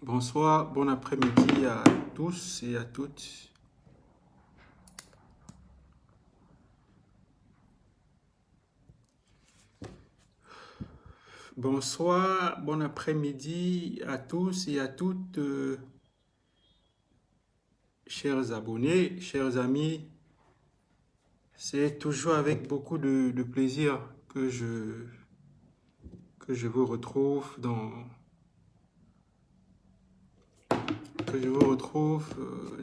Bonsoir, bon après-midi à tous et à toutes. Bonsoir, bon après-midi à tous et à toutes, chers abonnés, chers amis. C'est toujours avec beaucoup de plaisir que je vous retrouve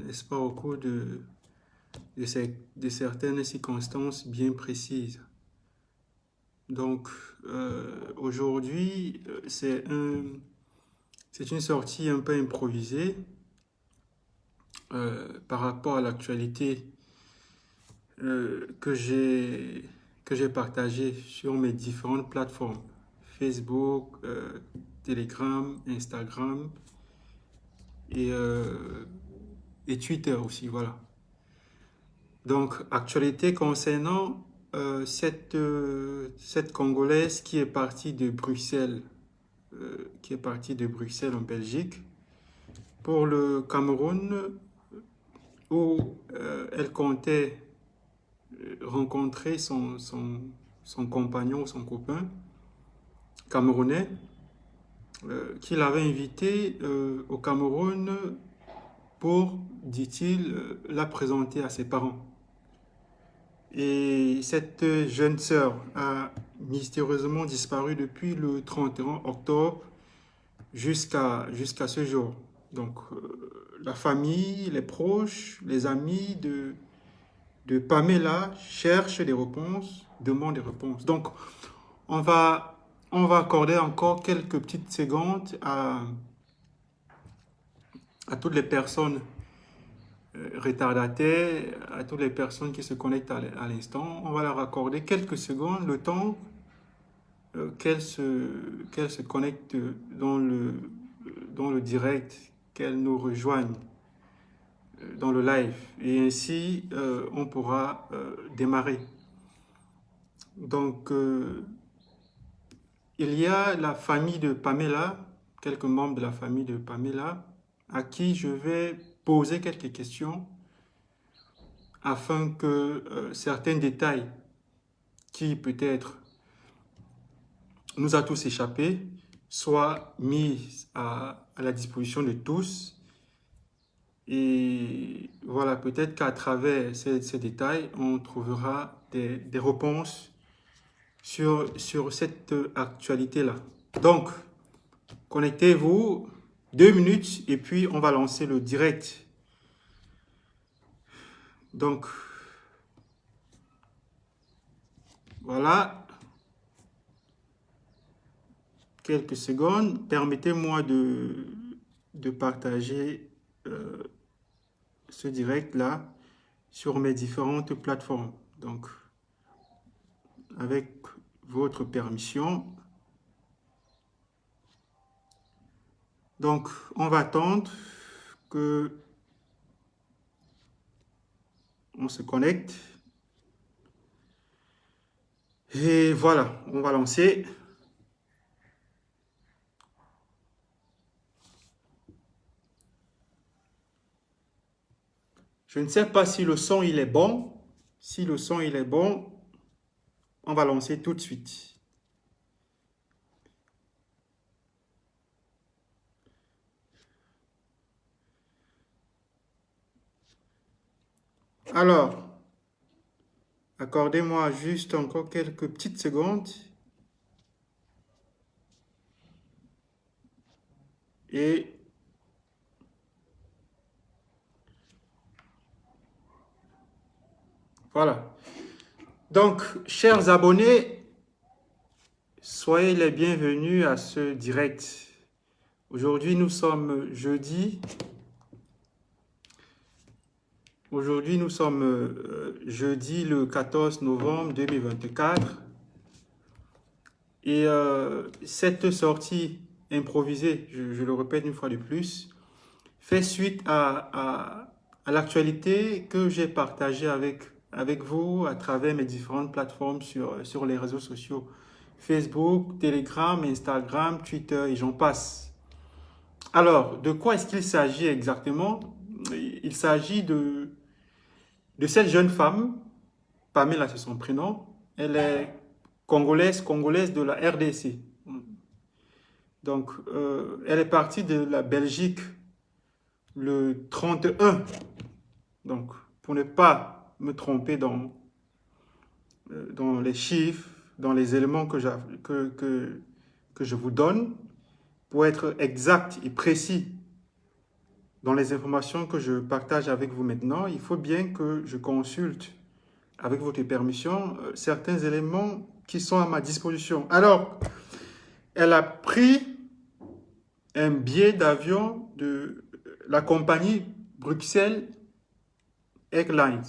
n'est-ce pas, au cours de certaines circonstances bien précises. Donc, aujourd'hui, c'est une sortie un peu improvisée par rapport à l'actualité que j'ai partagée sur mes différentes plateformes, Facebook, Telegram, Instagram et, euh, et Twitter aussi, voilà. Donc, actualité concernant cette Congolaise qui est partie de Bruxelles, en Belgique, pour le Cameroun, où elle comptait rencontrer son compagnon, son copain camerounais, qui l'avait invité au Cameroun pour, dit-il, la présenter à ses parents. Et cette jeune sœur a mystérieusement disparu depuis le 31 octobre jusqu'à ce jour. Donc, la famille, les proches, les amis de Pamela cherchent des réponses, demandent des réponses. Donc, on va accorder encore quelques petites secondes à toutes les personnes retardataires, à toutes les personnes qui se connectent à l'instant. On va leur accorder quelques secondes, le temps qu'elles se connectent dans le direct, qu'elles nous rejoignent dans le live. Et ainsi, on pourra démarrer. Donc, il y a la famille de Pamela, quelques membres de la famille de Pamela, à qui je vais poser quelques questions afin que certains détails qui peut-être nous a tous échappé soient mis à la disposition de tous. Et voilà, peut-être qu'à travers ces détails, on trouvera des réponses sur cette actualité-là. Donc, connectez-vous 2 minutes et puis on va lancer le direct. Donc, voilà. Quelques secondes. Permettez-moi de partager ce direct-là sur mes différentes plateformes. Donc, avec votre permission. Donc, on va attendre que on se connecte. Et voilà, on va lancer. Je ne sais pas si le son il est bon. Si le son il est bon, on va lancer tout de suite. Alors, accordez-moi juste encore quelques petites secondes. Et voilà. Donc, chers abonnés, soyez les bienvenus à ce direct. Aujourd'hui, nous sommes jeudi. Aujourd'hui, nous sommes jeudi le 14 novembre 2024. Et cette sortie improvisée, je le répète une fois de plus, fait suite à l'actualité que j'ai partagée avec vous à travers mes différentes plateformes sur les réseaux sociaux. Facebook, Telegram, Instagram, Twitter et j'en passe. Alors, de quoi est-ce qu'il s'agit exactement? Il s'agit de cette jeune femme, Pamela, c'est son prénom. Elle est congolaise de la RDC. Donc, elle est partie de la Belgique le 31. Donc, pour ne pas me tromper dans les chiffres, dans les éléments que je vous donne, pour être exact et précis dans les informations que je partage avec vous maintenant, il faut bien que je consulte, avec votre permission, certains éléments qui sont à ma disposition. Alors, elle a pris un billet d'avion de la compagnie Bruxelles Airlines.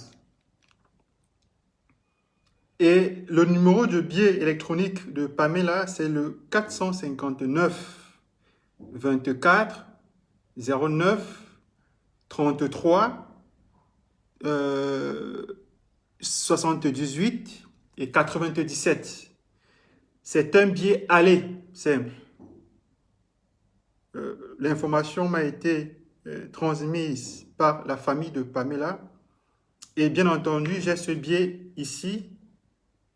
Et le numéro de billet électronique de Pamela, c'est le 459 24 09 33 78 et 97. C'est un billet aller simple. L'information m'a été transmise par la famille de Pamela. Et bien entendu, j'ai ce billet ici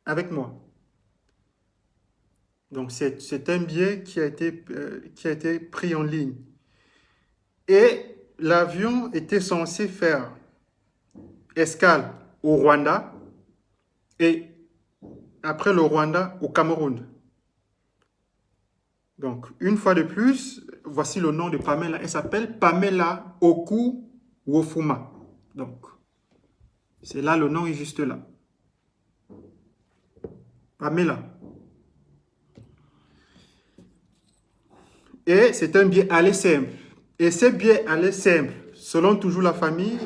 avec moi. Donc, c'est un billet qui a été pris en ligne. Et l'avion était censé faire escale au Rwanda et après le Rwanda au Cameroun. Donc, une fois de plus, voici le nom de Pamela. Elle s'appelle Pamela Oku Wofuma. Donc, c'est là, le nom est juste là. Pamela. Et c'est un billet aller simple. Et ce billet aller simple, selon toujours la famille,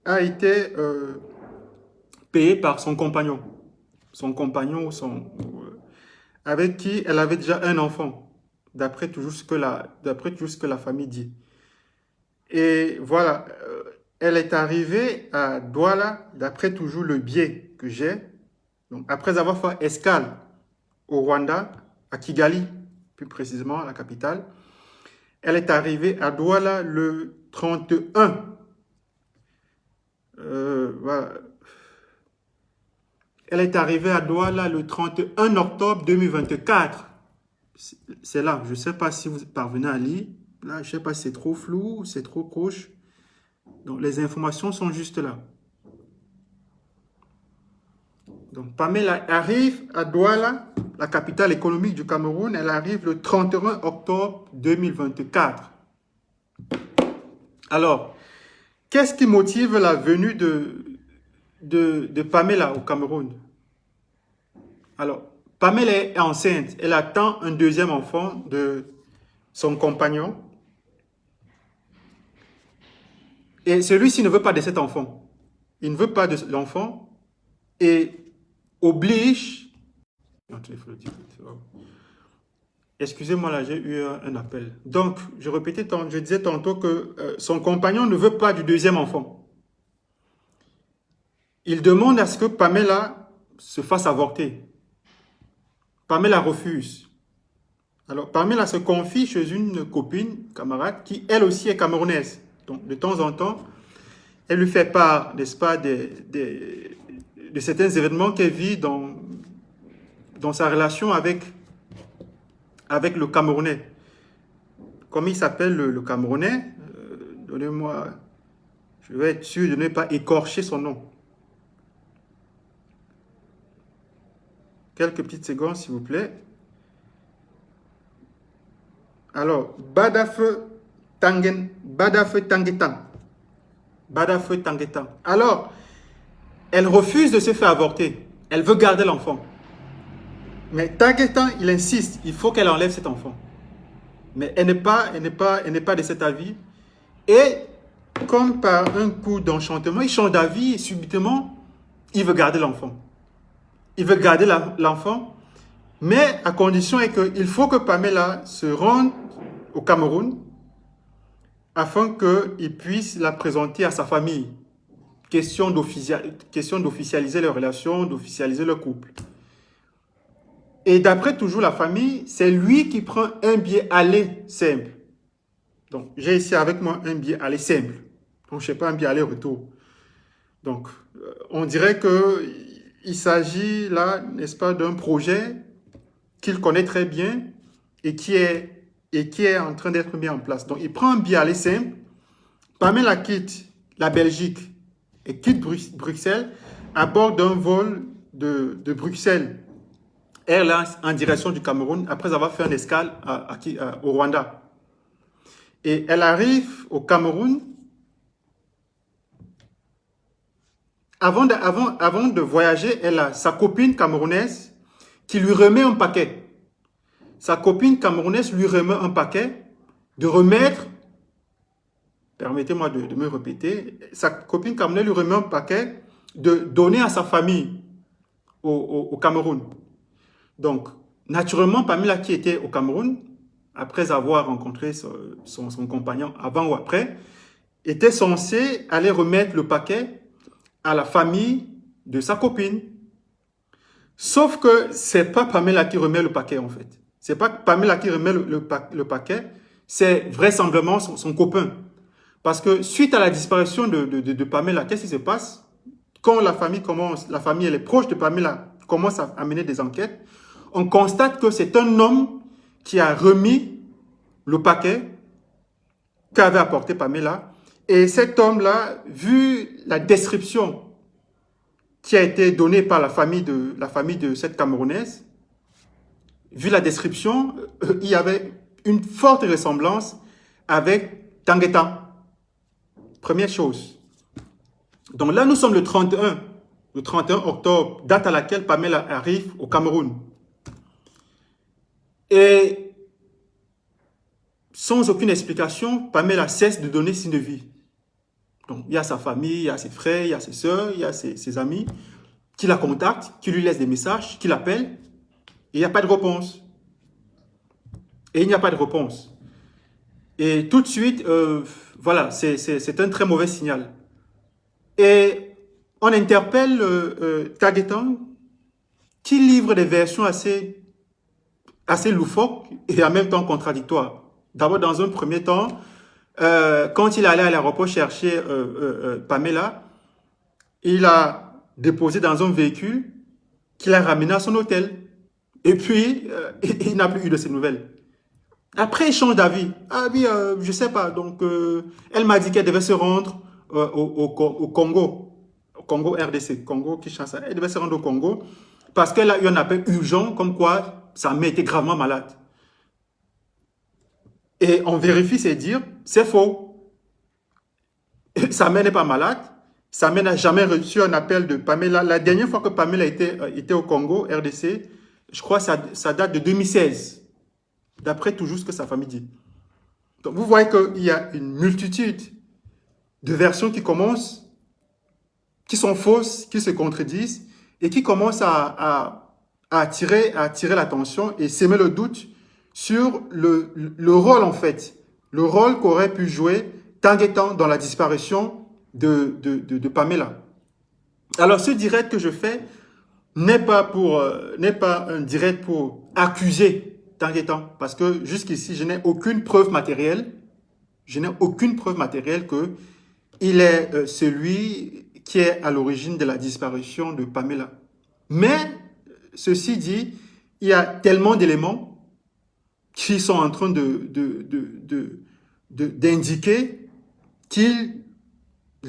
a été payé par son compagnon. Son compagnon avec qui elle avait déjà un enfant, d'après toujours ce que la famille dit. Et voilà, elle est arrivée à Douala, d'après toujours le billet que j'ai. Donc, après avoir fait escale au Rwanda, à Kigali, plus précisément, la capitale, elle est arrivée à Douala le 31. Voilà. Elle est arrivée à Douala le 31 octobre 2024. C'est là. Je ne sais pas si vous parvenez à lire. Là, je ne sais pas si c'est trop flou, c'est trop proche. Donc, les informations sont juste là. Donc, Pamela arrive à Douala, la capitale économique du Cameroun. Elle arrive le 31 octobre 2024. Alors, qu'est-ce qui motive la venue de Pamela au Cameroun? Alors, Pamela est enceinte. Elle attend un deuxième enfant de son compagnon. Et celui-ci ne veut pas de cet enfant. Il ne veut pas de l'enfant et oblige... Excusez-moi, là, j'ai eu un appel. Donc, je disais tantôt que son compagnon ne veut pas du deuxième enfant. Il demande à ce que Pamela se fasse avorter. Pamela refuse. Alors, Pamela se confie chez une copine, camarade, qui elle aussi est camerounaise. Donc, de temps en temps, elle lui fait part, n'est-ce pas, de certains événements qu'elle vit dans sa relation avec le Camerounais. Comment il s'appelle le Camerounais? Donnez-moi, je vais être sûr de ne pas écorcher son nom. Quelques petites secondes, s'il vous plaît. Alors, Badafe Tanguetan. Badafe Tanguetan. Alors, elle refuse de se faire avorter. Elle veut garder l'enfant. Mais Tanguetan, il insiste. Il faut qu'elle enlève cet enfant. Mais elle n'est pas de cet avis. Et comme par un coup d'enchantement, il change d'avis et subitement, il veut garder l'enfant. Il veut garder l'enfant, mais à condition qu'il faut que Pamela se rende au Cameroun afin qu'il puisse la présenter à sa famille. Question d'officialiser leur relation, d'officialiser leur couple. Et d'après toujours la famille, c'est lui qui prend un billet aller simple. Donc, j'ai ici avec moi un billet aller simple. Donc, je ne sais pas, un billet aller-retour. Donc, on dirait qu'il s'agit là, n'est-ce pas, d'un projet qu'il connaît très bien et qui est en train d'être mis en place. Donc, il prend un billet aller simple. Pamela quitte la Belgique et quitte Bruxelles à bord d'un vol de Bruxelles Airlines en direction du Cameroun après avoir fait une escale au Rwanda. Et elle arrive au Cameroun. Avant de voyager, elle a sa copine camerounaise qui lui remet un paquet. Sa copine camerounaise lui remet un paquet de remettre, permettez-moi de me répéter, sa copine camerounaise lui remet un paquet de donner à sa famille au Cameroun. Donc, naturellement, Pamela qui était au Cameroun, après avoir rencontré son compagnon avant ou après, était censée aller remettre le paquet à la famille de sa copine. Sauf que ce n'est pas Pamela qui remet le paquet en fait. Ce n'est pas Pamela qui remet le paquet, c'est vraisemblablement son copain. Parce que suite à la disparition de Pamela, qu'est-ce qui se passe? Quand la famille et les proches de Pamela commencent à mener des enquêtes, on constate que c'est un homme qui a remis le paquet qu'avait apporté Pamela. Et cet homme-là, vu la description qui a été donnée par la famille de cette Camerounaise, vu la description, il y avait une forte ressemblance avec Tangueta. Première chose. Donc là, nous sommes le 31 octobre, date à laquelle Pamela arrive au Cameroun. Et sans aucune explication, Pamela cesse de donner signe de vie. Donc, il y a sa famille, il y a ses frères, il y a ses soeurs, il y a ses amis qui la contactent, qui lui laissent des messages, qui l'appellent, et il n'y a pas de réponse. Et il n'y a pas de réponse. Et tout de suite, voilà, c'est un très mauvais signal. Et on interpelle Tagetan, qui livre des versions assez loufoques et en même temps contradictoires. D'abord, dans un premier temps, quand il allait à l'aéroport chercher Pamela, il a déposé dans un véhicule qu'il a ramené à son hôtel. Et puis, il n'a plus eu de ses nouvelles. Après, il change d'avis. Ah oui, je ne sais pas. Donc, elle m'a dit qu'elle devait se rendre au Congo. Au Congo RDC, Congo Kinshasa. Elle devait se rendre au Congo parce qu'elle a eu un appel urgent comme quoi sa mère était gravement malade. Et on vérifie ses dires, c'est faux. Sa mère n'est pas malade. Sa mère n'a jamais reçu un appel de Pamela. La dernière fois que Pamela était au Congo, RDC, je crois que ça date de 2016. D'après toujours ce que sa famille dit. Donc vous voyez qu'il y a une multitude de versions qui commencent, qui sont fausses, qui se contredisent et qui commencent à attirer l'attention et s'aimer le doute sur le rôle en fait, le rôle qu'aurait pu jouer Tanguetan dans la disparition de Pamela. Alors ce direct que je fais n'est pas un direct pour accuser Tanguetan, parce que jusqu'ici je n'ai aucune preuve matérielle, qu'il est celui qui est à l'origine de la disparition de Pamela. Mais ceci dit, il y a tellement d'éléments qui sont en train d'indiquer qu'il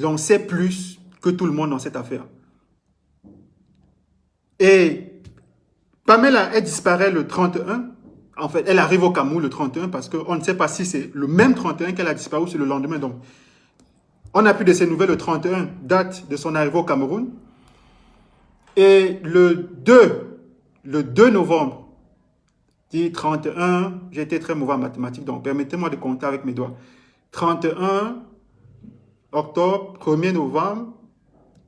en sait plus que tout le monde dans cette affaire. Et Pamela, elle disparaît le 31. En fait, elle arrive au Cameroun le 31 parce qu'on ne sait pas si c'est le même 31 qu'elle a disparu ou c'est le lendemain. Donc, on n'a plus de ses nouvelles le 31, date de son arrivée au Cameroun. Et le 2 novembre, dit 31, j'ai été très mauvais en mathématiques, donc permettez-moi de compter avec mes doigts. 31 octobre, 1er novembre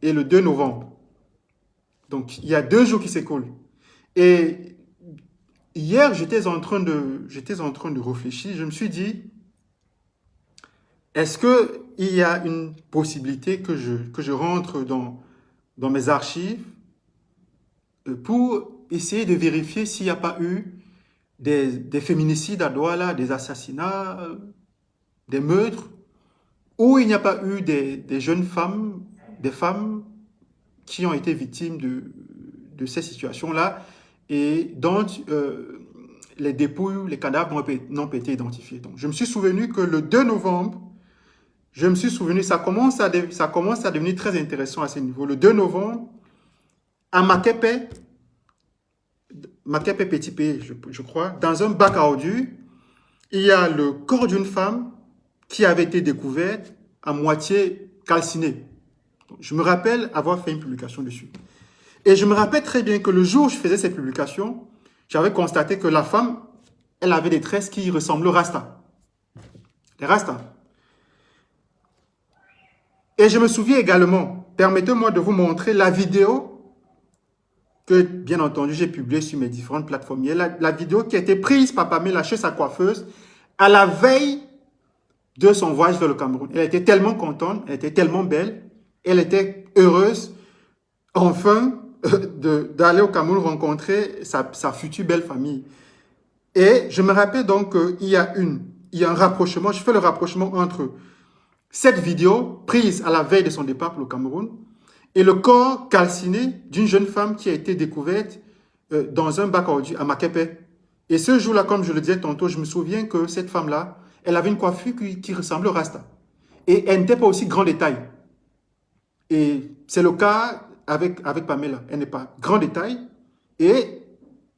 et le 2 novembre. Donc, il y a 2 jours qui s'écoulent. Et hier, j'étais en train de réfléchir. Je me suis dit, est-ce qu'il y a une possibilité que je rentre dans mes archives pour essayer de vérifier s'il n'y a pas eu des féminicides à Douala, des assassinats des meurtres, où il n'y a pas eu des jeunes femmes, des femmes qui ont été victimes de ces situations-là et dont les dépouilles, les cadavres n'ont pas été identifiés. Donc, je me suis souvenu que le 2 novembre, je me suis souvenu, ça commence à devenir très intéressant à ce niveau. Le 2 novembre, à Makepe, Makepe Petit Pays, je crois, dans un bac à ordures, il y a le corps d'une femme qui avait été découverte à moitié calcinée. Je me rappelle avoir fait une publication dessus. Et je me rappelle très bien que le jour où je faisais cette publication, j'avais constaté que la femme, elle avait des tresses qui ressemblent au rasta. Les rastas. Et je me souviens également, permettez-moi de vous montrer la vidéo que, bien entendu, j'ai publiée sur mes différentes plateformes. La vidéo qui a été prise par Pamela chez sa coiffeuse à la veille de son voyage vers le Cameroun. Elle était tellement contente, elle était tellement belle, elle était heureuse, enfin, d'aller au Cameroun rencontrer sa future belle famille. Et je me rappelle donc qu'il y a un rapprochement, je fais le rapprochement entre cette vidéo prise à la veille de son départ pour le Cameroun et le corps calciné d'une jeune femme qui a été découverte dans un bac à ordures à Makepe. Et ce jour-là, comme je le disais tantôt, je me souviens que cette femme-là, elle avait une coiffure qui ressemblait au rasta. Et elle n'était pas aussi grand détail. Et c'est le cas avec Pamela. Elle n'est pas grand détail. Et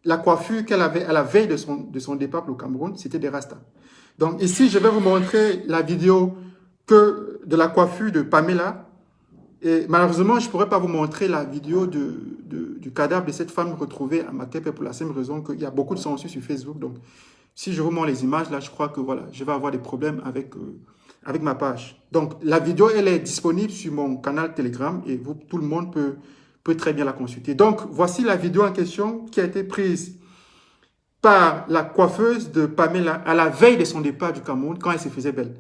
la coiffure qu'elle avait à la veille de son départ pour le Cameroun, c'était des rastas. Donc ici, je vais vous montrer la vidéo de la coiffure de Pamela. Et malheureusement, je ne pourrais pas vous montrer la vidéo du cadavre de cette femme retrouvée à Makepe pour la simple raison qu'il y a beaucoup de censure sur Facebook. Donc, si je vous montre les images, là, je crois que voilà, je vais avoir des problèmes avec ma page. Donc, la vidéo, elle est disponible sur mon canal Telegram et tout le monde peut très bien la consulter. Donc, voici la vidéo en question qui a été prise par la coiffeuse de Pamela à la veille de son départ du Cameroun quand elle se faisait belle.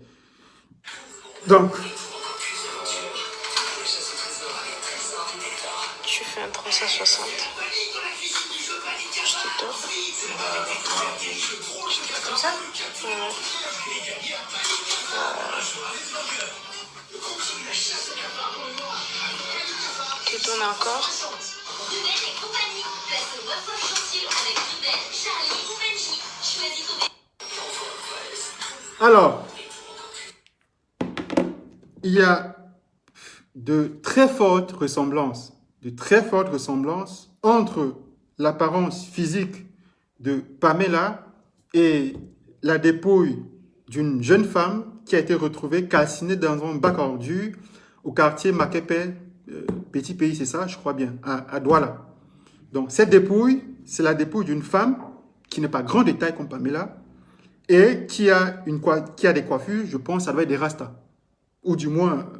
Donc, tu fais un 360. Je te tourne. Comme ça? Tu tournes encore. Alors, il y a de très fortes ressemblances entre l'apparence physique de Pamela et la dépouille d'une jeune femme qui a été retrouvée calcinée dans un bac à ordures au quartier Makepe, Petit Pays, c'est ça, je crois bien, à Douala. Donc, cette dépouille, c'est la dépouille d'une femme qui n'est pas grand détail comme Pamela et qui a des coiffures, je pense, ça doit être des rastas. Ou du moins,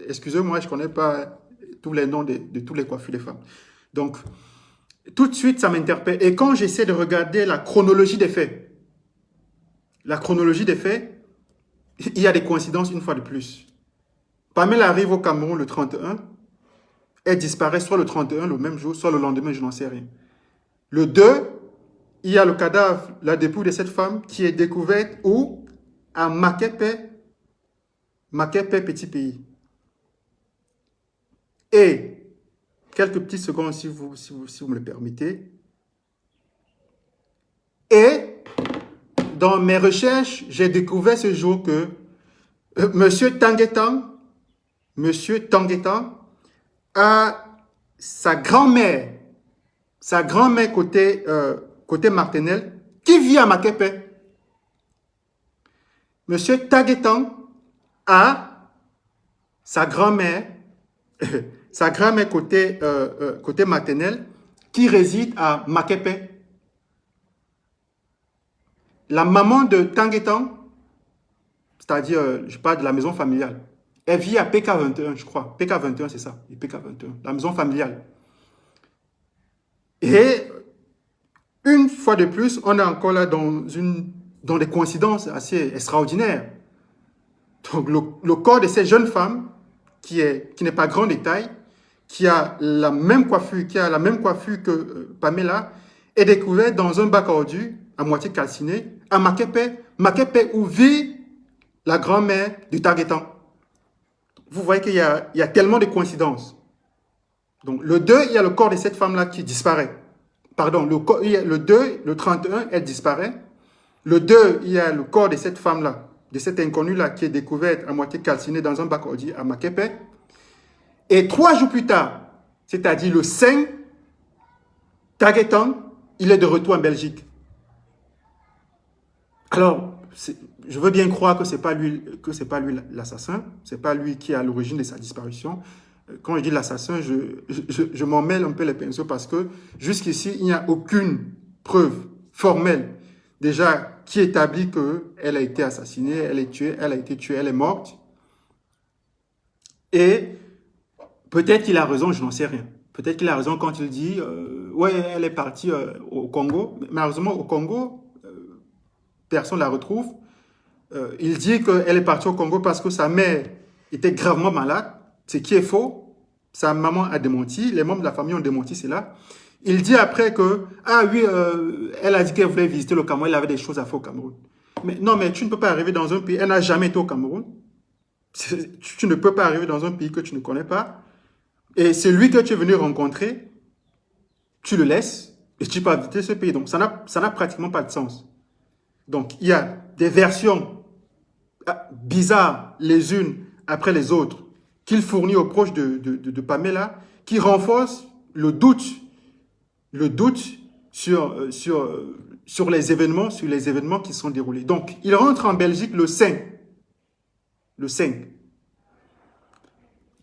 excusez-moi, je ne connais pas tous les noms de toutes les coiffures des femmes. Donc, tout de suite, ça m'interpelle. Et quand j'essaie de regarder la chronologie des faits, il y a des coïncidences une fois de plus. Pamela arrive au Cameroun le 31, elle disparaît soit le 31, le même jour, soit le lendemain, je n'en sais rien. Le 2, il y a le cadavre, la dépouille de cette femme qui est découverte où? À Makepe, Petit Pays. Et, quelques petites secondes si vous me le permettez. Et, dans mes recherches, j'ai découvert ce jour que Monsieur Tanguetan a sa grand-mère côté Martinelle, qui vit à Makepe. Monsieur Tanguetan a sa grand-mère côté maternelle qui réside à Makepe. La maman de Tanguetan, c'est-à-dire, je parle de la maison familiale, elle vit à PK21, je crois. PK21, c'est ça, PK21, la maison familiale. Et une fois de plus, on est encore là dans des coïncidences assez extraordinaires. Donc, le corps de cette jeune femme, qui n'est pas grand détail, qui a la même coiffure que Pamela, est découvert dans un bac à ordures à moitié calciné à Makepe où vit la grand-mère du targetant. Vous voyez qu'il y a tellement de coïncidences. Donc, le 2, il y a le corps de cette femme-là qui disparaît. Pardon, le 2, le 31, elle disparaît. Le 2, il y a le corps de cette femme-là, de cette inconnue-là qui est découverte à moitié calcinée dans un bac ordi à Makepe. Et 3 jours plus tard, c'est-à-dire le 5, Targeton, il est de retour en Belgique. Alors, je veux bien croire que ce n'est pas lui l'assassin, ce n'est pas lui qui est à l'origine de sa disparition. Quand je dis l'assassin, je m'en mêle un peu les pinceaux parce que jusqu'ici, il n'y a aucune preuve formelle déjà qui établit qu'elle a été assassinée, elle est tuée, elle a été tuée, elle est morte. Et peut-être qu'il a raison, je n'en sais rien. Peut-être qu'il a raison quand il dit ouais, elle est partie au Congo. Malheureusement, au Congo, personne ne la retrouve. Il dit qu'elle est partie au Congo parce que sa mère était gravement malade, ce qui est faux. Sa maman a démenti, les membres de la famille ont démenti cela. Il dit après que, ah oui, elle a dit qu'elle voulait visiter le Cameroun, elle avait des choses à faire au Cameroun. Mais non, mais tu ne peux pas arriver dans un pays, elle n'a jamais été au Cameroun. Tu ne peux pas arriver dans un pays que tu ne connais pas. Et celui que tu es venu rencontrer, tu le laisses et tu peux visiter ce pays. Donc, ça n'a pratiquement pas de sens. Donc, il y a des versions bizarres les unes après les autres qu'il fournit aux proches de Pamela qui renforcent le doute sur les événements qui sont déroulés. Donc, il rentre en Belgique le 5. Le 5.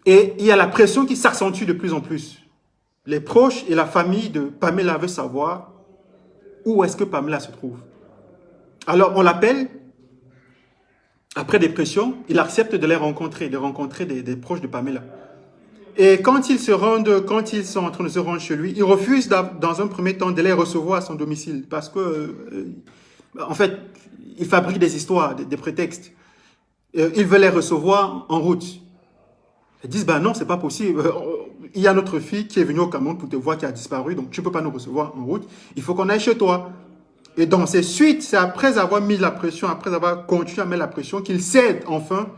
Et il y a la pression qui s'accentue de plus en plus. Les proches et la famille de Pamela veulent savoir où est-ce que Pamela se trouve. Alors, on l'appelle. Après des pressions, il accepte de les rencontrer, des proches de Pamela. Et quand ils sont en train de se rendre chez lui, il refuse dans un premier temps de les recevoir à son domicile parce que, en fait, il fabrique des histoires, des prétextes. Il veut les recevoir en route. Ils disent, ben non, c'est pas possible. Il y a notre fille qui est venue au Cameroun pour te voir qui a disparu, donc tu ne peux pas nous recevoir en route. Il faut qu'on aille chez toi. Et donc, c'est après avoir mis la pression, après avoir continué à mettre la pression, qu'il cède enfin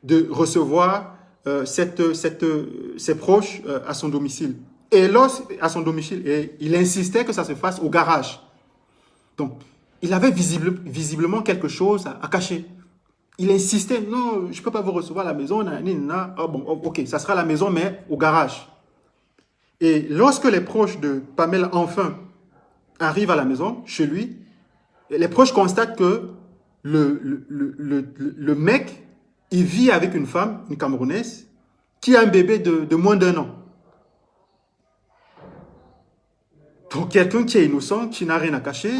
de recevoir ses proches à son domicile. Et il insistait que ça se fasse au garage. Donc, il avait visiblement quelque chose à cacher. Il insistait, non, je ne peux pas vous recevoir à la maison. Ah bon, ok, ça sera à la maison, mais au garage. Et lorsque les proches de Pamela, enfin, arrivent à la maison, chez lui, les proches constatent que le mec, il vit avec une femme, une Camerounaise, qui a un bébé de moins d'1 an. Donc, quelqu'un qui est innocent, qui n'a rien à cacher,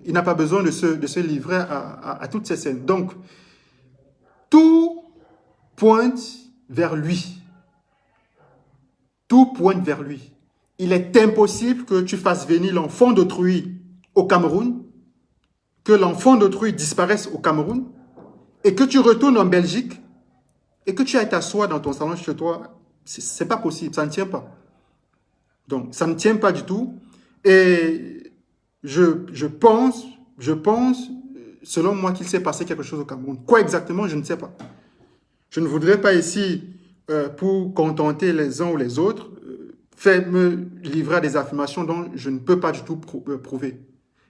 il n'a pas besoin de se livrer à toutes ces scènes. Donc, tout pointe vers lui. Tout pointe vers lui. Il est impossible que tu fasses venir l'enfant d'autrui au Cameroun, que l'enfant d'autrui disparaisse au Cameroun, et que tu retournes en Belgique, et que tu ailles t'asseoir dans ton salon chez toi. C'est pas possible, ça ne tient pas. Donc, ça ne tient pas du tout. Et je pense, selon moi, qu'il s'est passé quelque chose au Cameroun. Quoi exactement, je ne sais pas. Je ne voudrais pas ici, pour contenter les uns ou les autres, me livrer à des affirmations dont je ne peux pas du tout prouver.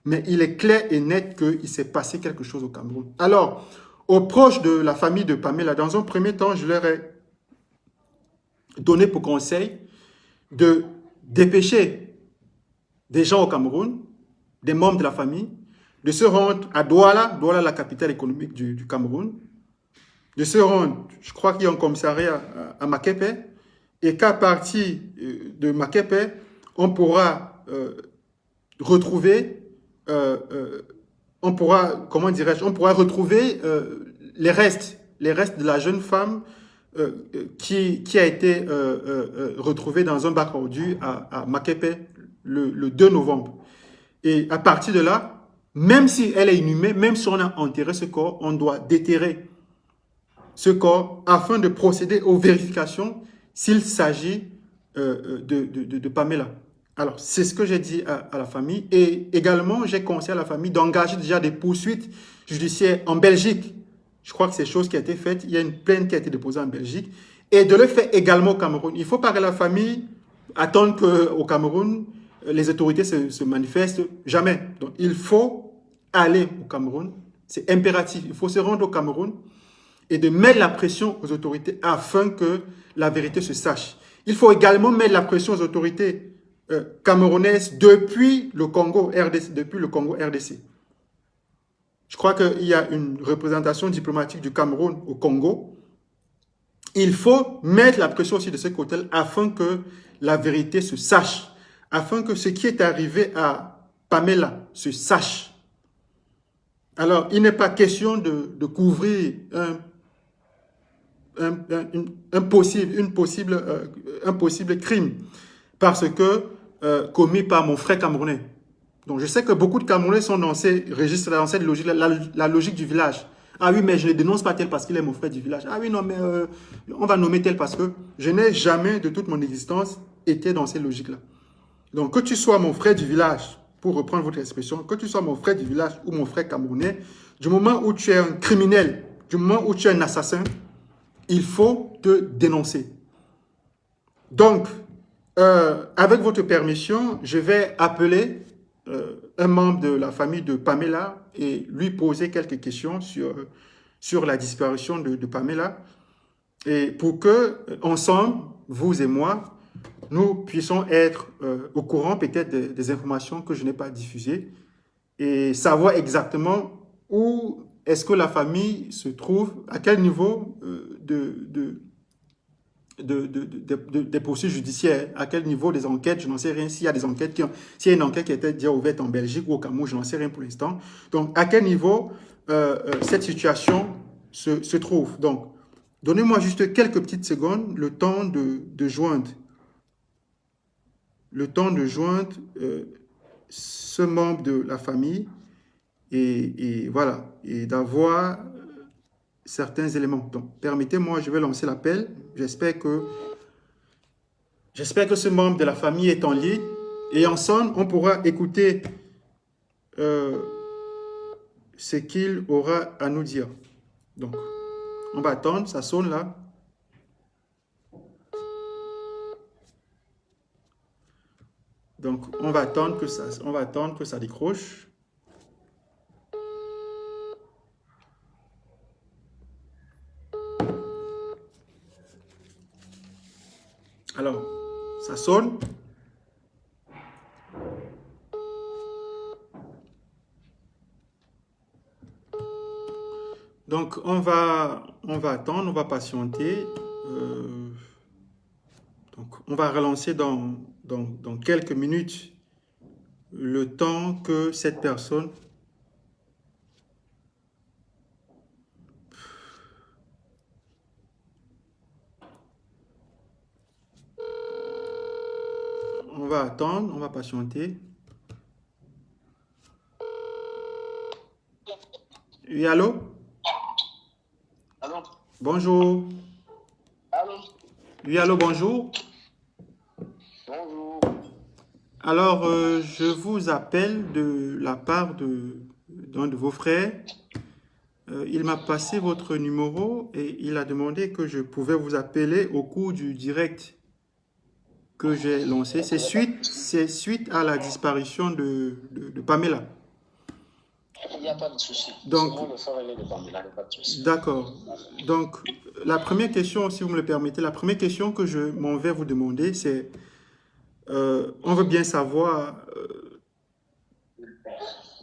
Mais il est clair et net qu'il s'est passé quelque chose au Cameroun. Alors, aux proches de la famille de Pamela, dans un premier temps, je leur ai donné pour conseil de dépêcher des gens au Cameroun, des membres de la famille, de se rendre à Douala, la capitale économique du Cameroun, de se rendre, je crois qu'il y a un commissariat à Makepe, et qu'à partir de Makepe, on pourra retrouver, on pourra retrouver les restes de la jeune femme qui a été retrouvée dans un bac ordu à Makepe le 2 novembre. Et à partir de là, même si elle est inhumée, même si on a enterré ce corps, on doit déterrer ce corps afin de procéder aux vérifications s'il s'agit de Pamela. Alors, c'est ce que j'ai dit à la famille. Et également, j'ai conseillé à la famille d'engager déjà des poursuites judiciaires en Belgique Je crois que c'est chose qui a été faite. Il y a une plainte qui a été déposée en Belgique. Et de le faire également au Cameroun. Il ne faut pas que la famille attende qu'au Cameroun, les autorités se manifestent. Jamais. Donc, il faut aller au Cameroun. C'est impératif. Il faut se rendre au Cameroun et de mettre la pression aux autorités afin que la vérité se sache. Il faut également mettre la pression aux autorités camerounaises depuis le Congo RDC. Je crois qu'il y a une représentation diplomatique du Cameroun au Congo. Il faut mettre la pression aussi de ce côté afin que la vérité se sache, afin que ce qui est arrivé à Pamela se sache. Alors, il n'est pas question de couvrir un possible crime parce que commis par mon frère camerounais. Donc, je sais que beaucoup de Camerounais sont dans ces registres, dans cette logique, la logique du village. Ah oui, mais je ne dénonce pas tel parce qu'il est mon frère du village. Ah oui, non, mais on va nommer tel parce que je n'ai jamais, de toute mon existence, été dans ces logiques-là. Donc, que tu sois mon frère du village, pour reprendre votre expression, que tu sois mon frère du village ou mon frère camerounais, du moment où tu es un criminel, du moment où tu es un assassin, il faut te dénoncer. Donc, avec votre permission, je vais appeler un membre de la famille de Pamela et lui poser quelques questions sur la disparition de Pamela. Et pour que, ensemble, vous et moi, nous puissions être au courant peut-être des informations que je n'ai pas diffusées et savoir exactement où est-ce que la famille se trouve, à quel niveau des poursuites judiciaires, à quel niveau des enquêtes, je n'en sais rien. S'il y a des enquêtes s'il y a une enquête qui a été déjà ouverte en Belgique ou au Cameroun, je n'en sais rien pour l'instant. Donc, à quel niveau cette situation se trouve. Donc, donnez-moi juste quelques petites secondes, le temps de joindre ce membre de la famille et voilà, et d'avoir certains éléments. Donc, permettez-moi, je vais lancer l'appel. J'espère que ce membre de la famille est en ligne et ensemble, on pourra écouter ce qu'il aura à nous dire. Donc, on va attendre, ça sonne là. Donc, on va attendre que ça décroche. Alors, ça sonne. Donc, on va attendre, on va patienter. Donc, on va relancer dans quelques minutes le temps que cette personne on va attendre, on va patienter. Oui, allô? Allô? Bonjour. Allô? Oui, allô, bonjour. Bonjour. Alors, je vous appelle de la part d'un de vos frères. Il m'a passé votre numéro et il a demandé que je pouvais vous appeler au cours du direct que j'ai lancé. C'est suite à la disparition de Pamela. Il n'y a pas de souci. Donc, c'est moi le frère aîné de Pamela, il n'y a pas de souci. D'accord. Donc, la première question, si vous me le permettez, la première question que je m'en vais vous demander, c'est, on veut bien savoir,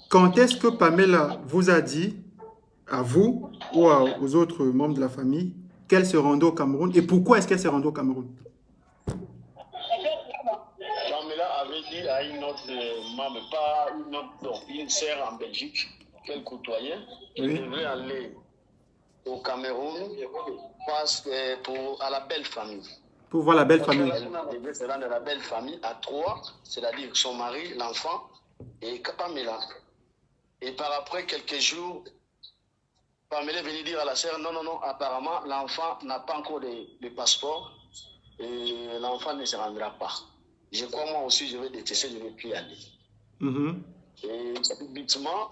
quand est-ce que Pamela vous a dit, à vous ou aux autres membres de la famille, qu'elle se rendait au Cameroun et pourquoi est-ce qu'elle s'est rendue au Cameroun? Pamela avait dit à une autre maman, pas une autre, non, une sœur en Belgique, qu'elle côtoyait, qu'elle devait aller au Cameroun à la belle famille. Pour voir la belle famille. Elle devait se rendre à la belle famille à trois, c'est-à-dire son mari, l'enfant et Pamela. Et par après quelques jours, Pamela est venue dire à la sœur, non, apparemment l'enfant n'a pas encore de passeport et l'enfant ne se rendra pas. Je crois moi aussi, je vais détester, je ne vais plus y aller. Et subitement,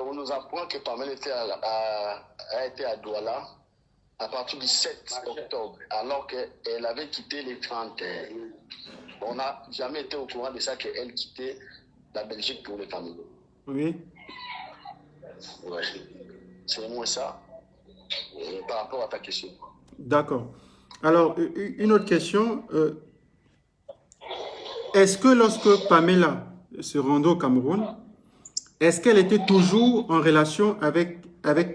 On nous apprend que Pamela a été à Douala à partir du 7 octobre, alors qu'elle avait quitté les 30. On n'a jamais été au courant de ça qu'elle quittait la Belgique pour le Cameroun. Oui. Ouais. C'est moins ça par rapport à ta question. D'accord. Alors, une autre question. Est-ce que lorsque Pamela se rendait au Cameroun, est-ce qu'elle était toujours en relation avec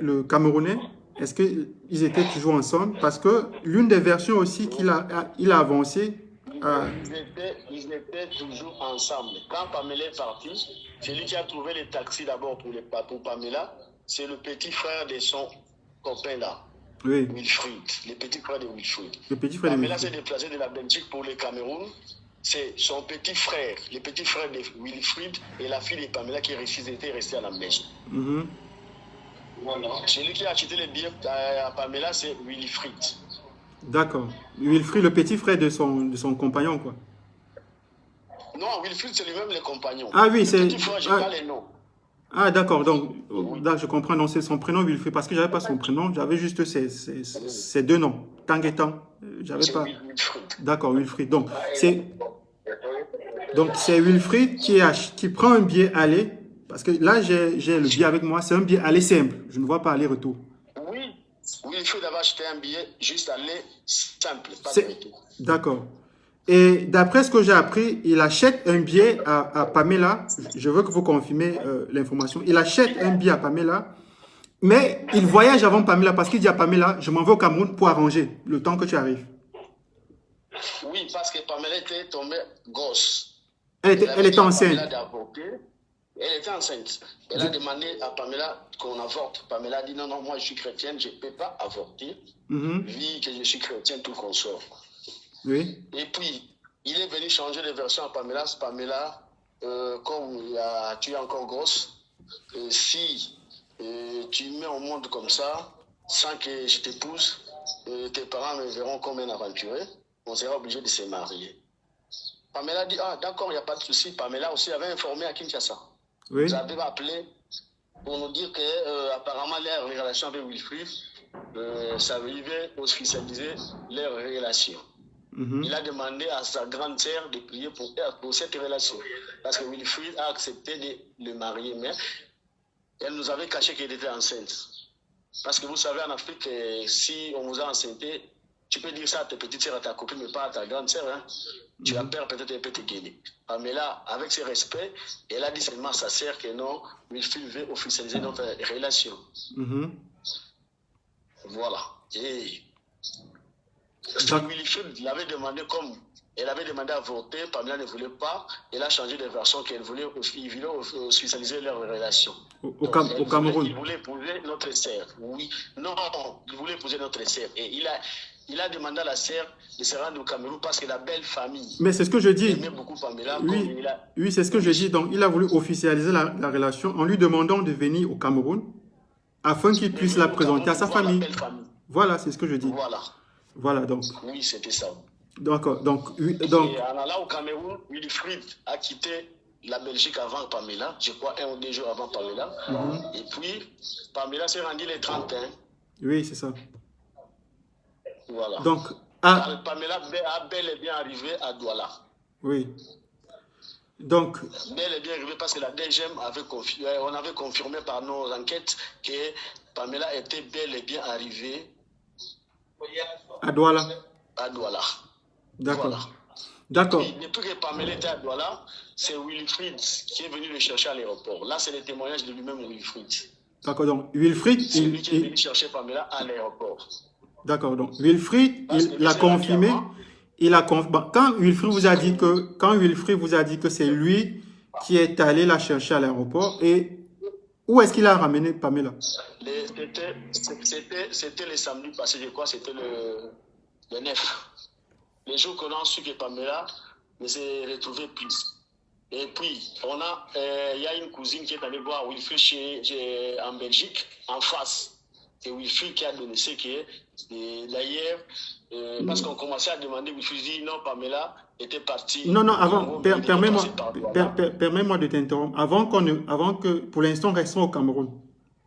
le Camerounais? Est-ce qu'ils étaient toujours ensemble? Parce que l'une des versions aussi il a avancé. Ils étaient toujours ensemble. Quand Pamela est partie, celui qui a trouvé les taxis d'abord pour Pamela, c'est le petit frère de son copain là, Oui, Wilfried, le petit frère de Wilfried. le petit frère de Pamela s'est Wilfried. déplacée de la Belgique pour le Cameroun. C'est son petit frère, le petit frère de Wilfried et la fille de Pamela qui était restée à la Belgique. Mhm. Celui qui a acheté les billets à Pamela, c'est Wilfried. D'accord. Wilfried, le petit frère de son compagnon, quoi. Non, Wilfried, c'est lui-même le compagnon. Ah oui, le c'est... petit frère, je n'ai pas les noms. Ah, d'accord. Donc, Oui. là, je comprends. Donc, c'est son prénom, Wilfried. Parce que je n'avais pas son prénom. J'avais juste ses deux noms. Tang et Tang. J'avais pas... Wilfried. D'accord, Wilfried. Donc, c'est Wilfried qui prend un billet aller. Parce que là, j'ai le billet avec moi. C'est un billet aller simple. Je ne vois pas aller-retour. Oui, Wilfried avait acheté un billet juste aller simple, pas de retour. D'accord. Et d'après ce que j'ai appris, il achète un billet à Pamela. Je veux que vous confirmez l'information. Il achète un billet à Pamela, mais il voyage avant Pamela parce qu'il dit à Pamela, je m'en vais au Cameroun pour arranger le temps que tu arrives. Oui, parce que Pamela était tombée grosse. Elle était enceinte. Elle était enceinte. Elle a demandé à Pamela qu'on avorte. Pamela a dit non, moi je suis chrétienne, je ne peux pas avorter, vu que je suis chrétienne, tout consort. Oui. Et puis, il est venu changer de version à Pamela. Pamela, comme tu es encore grosse, si tu me mets au monde comme ça, sans que je t'épouse, tes parents me verront comme un aventuré, on sera obligé de se marier. Pamela dit, ah d'accord, il n'y a pas de souci. Pamela aussi avait informé à Kinshasa. Oui. Vous avez appelé pour nous dire que apparemment leur relation avec Wilfried, ça devait officialiser leur relation. Il a demandé à sa grande sœur de prier pour cette relation. Parce que Wilfried a accepté de le marier, mais elle nous avait caché qu'elle était enceinte. Parce que vous savez, en Afrique, si on vous a enceinté, tu peux dire ça à tes petites sœurs, à ta copine, mais pas à ta grande sœur. Hein. Tu la perds, peut-être elle peut te gagner. Mais là, avec ses respects, elle a dit seulement à sa sœur que non, Wilfried veut officialiser notre relation. Voilà. Et Wilfried l'avait demandé comme elle avait demandé à voter, Pamela ne voulait pas, elle a changé de version qu'elle voulait officialiser leur relation. Au Cameroun. Il voulait épouser notre sœur. Oui. Non, il voulait épouser notre sœur. Et il a demandé à la sœur de se rendre au Cameroun parce que la belle famille. Mais c'est ce que je dis. Aimait beaucoup Pamela. Oui, c'est ce que je dis. Donc, il a voulu officialiser la relation en lui demandant de venir au Cameroun afin qu'il puisse la présenter à sa famille. Voilà, c'est ce que je dis. Voilà, donc. Oui, c'était ça. D'accord. Donc, et en allant au Cameroun, Wilfried a quitté la Belgique avant Pamela, je crois 1 ou 2 jours avant Pamela. Et puis, Pamela s'est rendue les 31. Oui, c'est ça. Voilà. Donc, Pamela a bel et bien arrivé à Douala. Oui. Donc, bel et bien arrivé parce que la DGM on avait confirmé par nos enquêtes que Pamela était bel et bien arrivée à Douala. À Douala. D'accord. Voilà. D'accord. Depuis que Pamela était à Douala, c'est Wilfried qui est venu le chercher à l'aéroport. Là, c'est le témoignage de lui-même, Wilfried. D'accord, donc Wilfried... C'est lui qui est venu chercher Pamela à l'aéroport. D'accord, donc Wilfried, il l'a confirmé. Quand Wilfried vous a dit que c'est lui qui est allé la chercher à l'aéroport, et où est-ce qu'il a ramené Pamela? C'était le samedi passé, je crois, c'était le 9. Les jours qu'on a su que Pamela ne s'est retrouvée plus. Et puis, il y a une cousine qui est allée voir Wilfried en Belgique, en face. c'est Wilfried qui a donné ce qui est. Et d'ailleurs, parce qu'on commençait à demander, Wilfried dit non, Pamela était partie. Non, non, au avant, Congo, mais il était passé par Douala. permets-moi de t'interrompre. Avant que, pour l'instant, restons au Cameroun.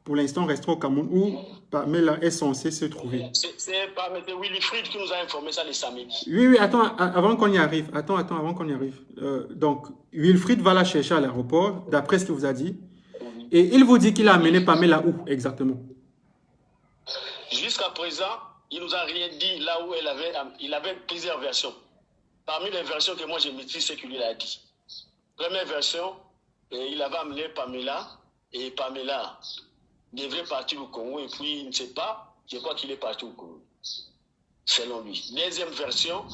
Pour l'instant, restons au Cameroun où Pamela est censée se trouver. C'est pas M. Wilfried qui nous a informé ça le samedi. Oui, oui, attends, avant qu'on y arrive. Attends, avant qu'on y arrive. Donc, Wilfried va la chercher à l'aéroport, d'après ce qu'il vous a dit. Et il vous dit qu'il a amené Pamela où exactement? Jusqu'à présent, il nous a rien dit là où il avait plusieurs versions. Parmi les versions que moi je maîtrise, c'est qu'il a dit. Première version, il avait amené Pamela et Pamela devrait partir au Congo et puis il ne sait pas, je crois qu'il est parti au Congo, selon lui. Deuxième version,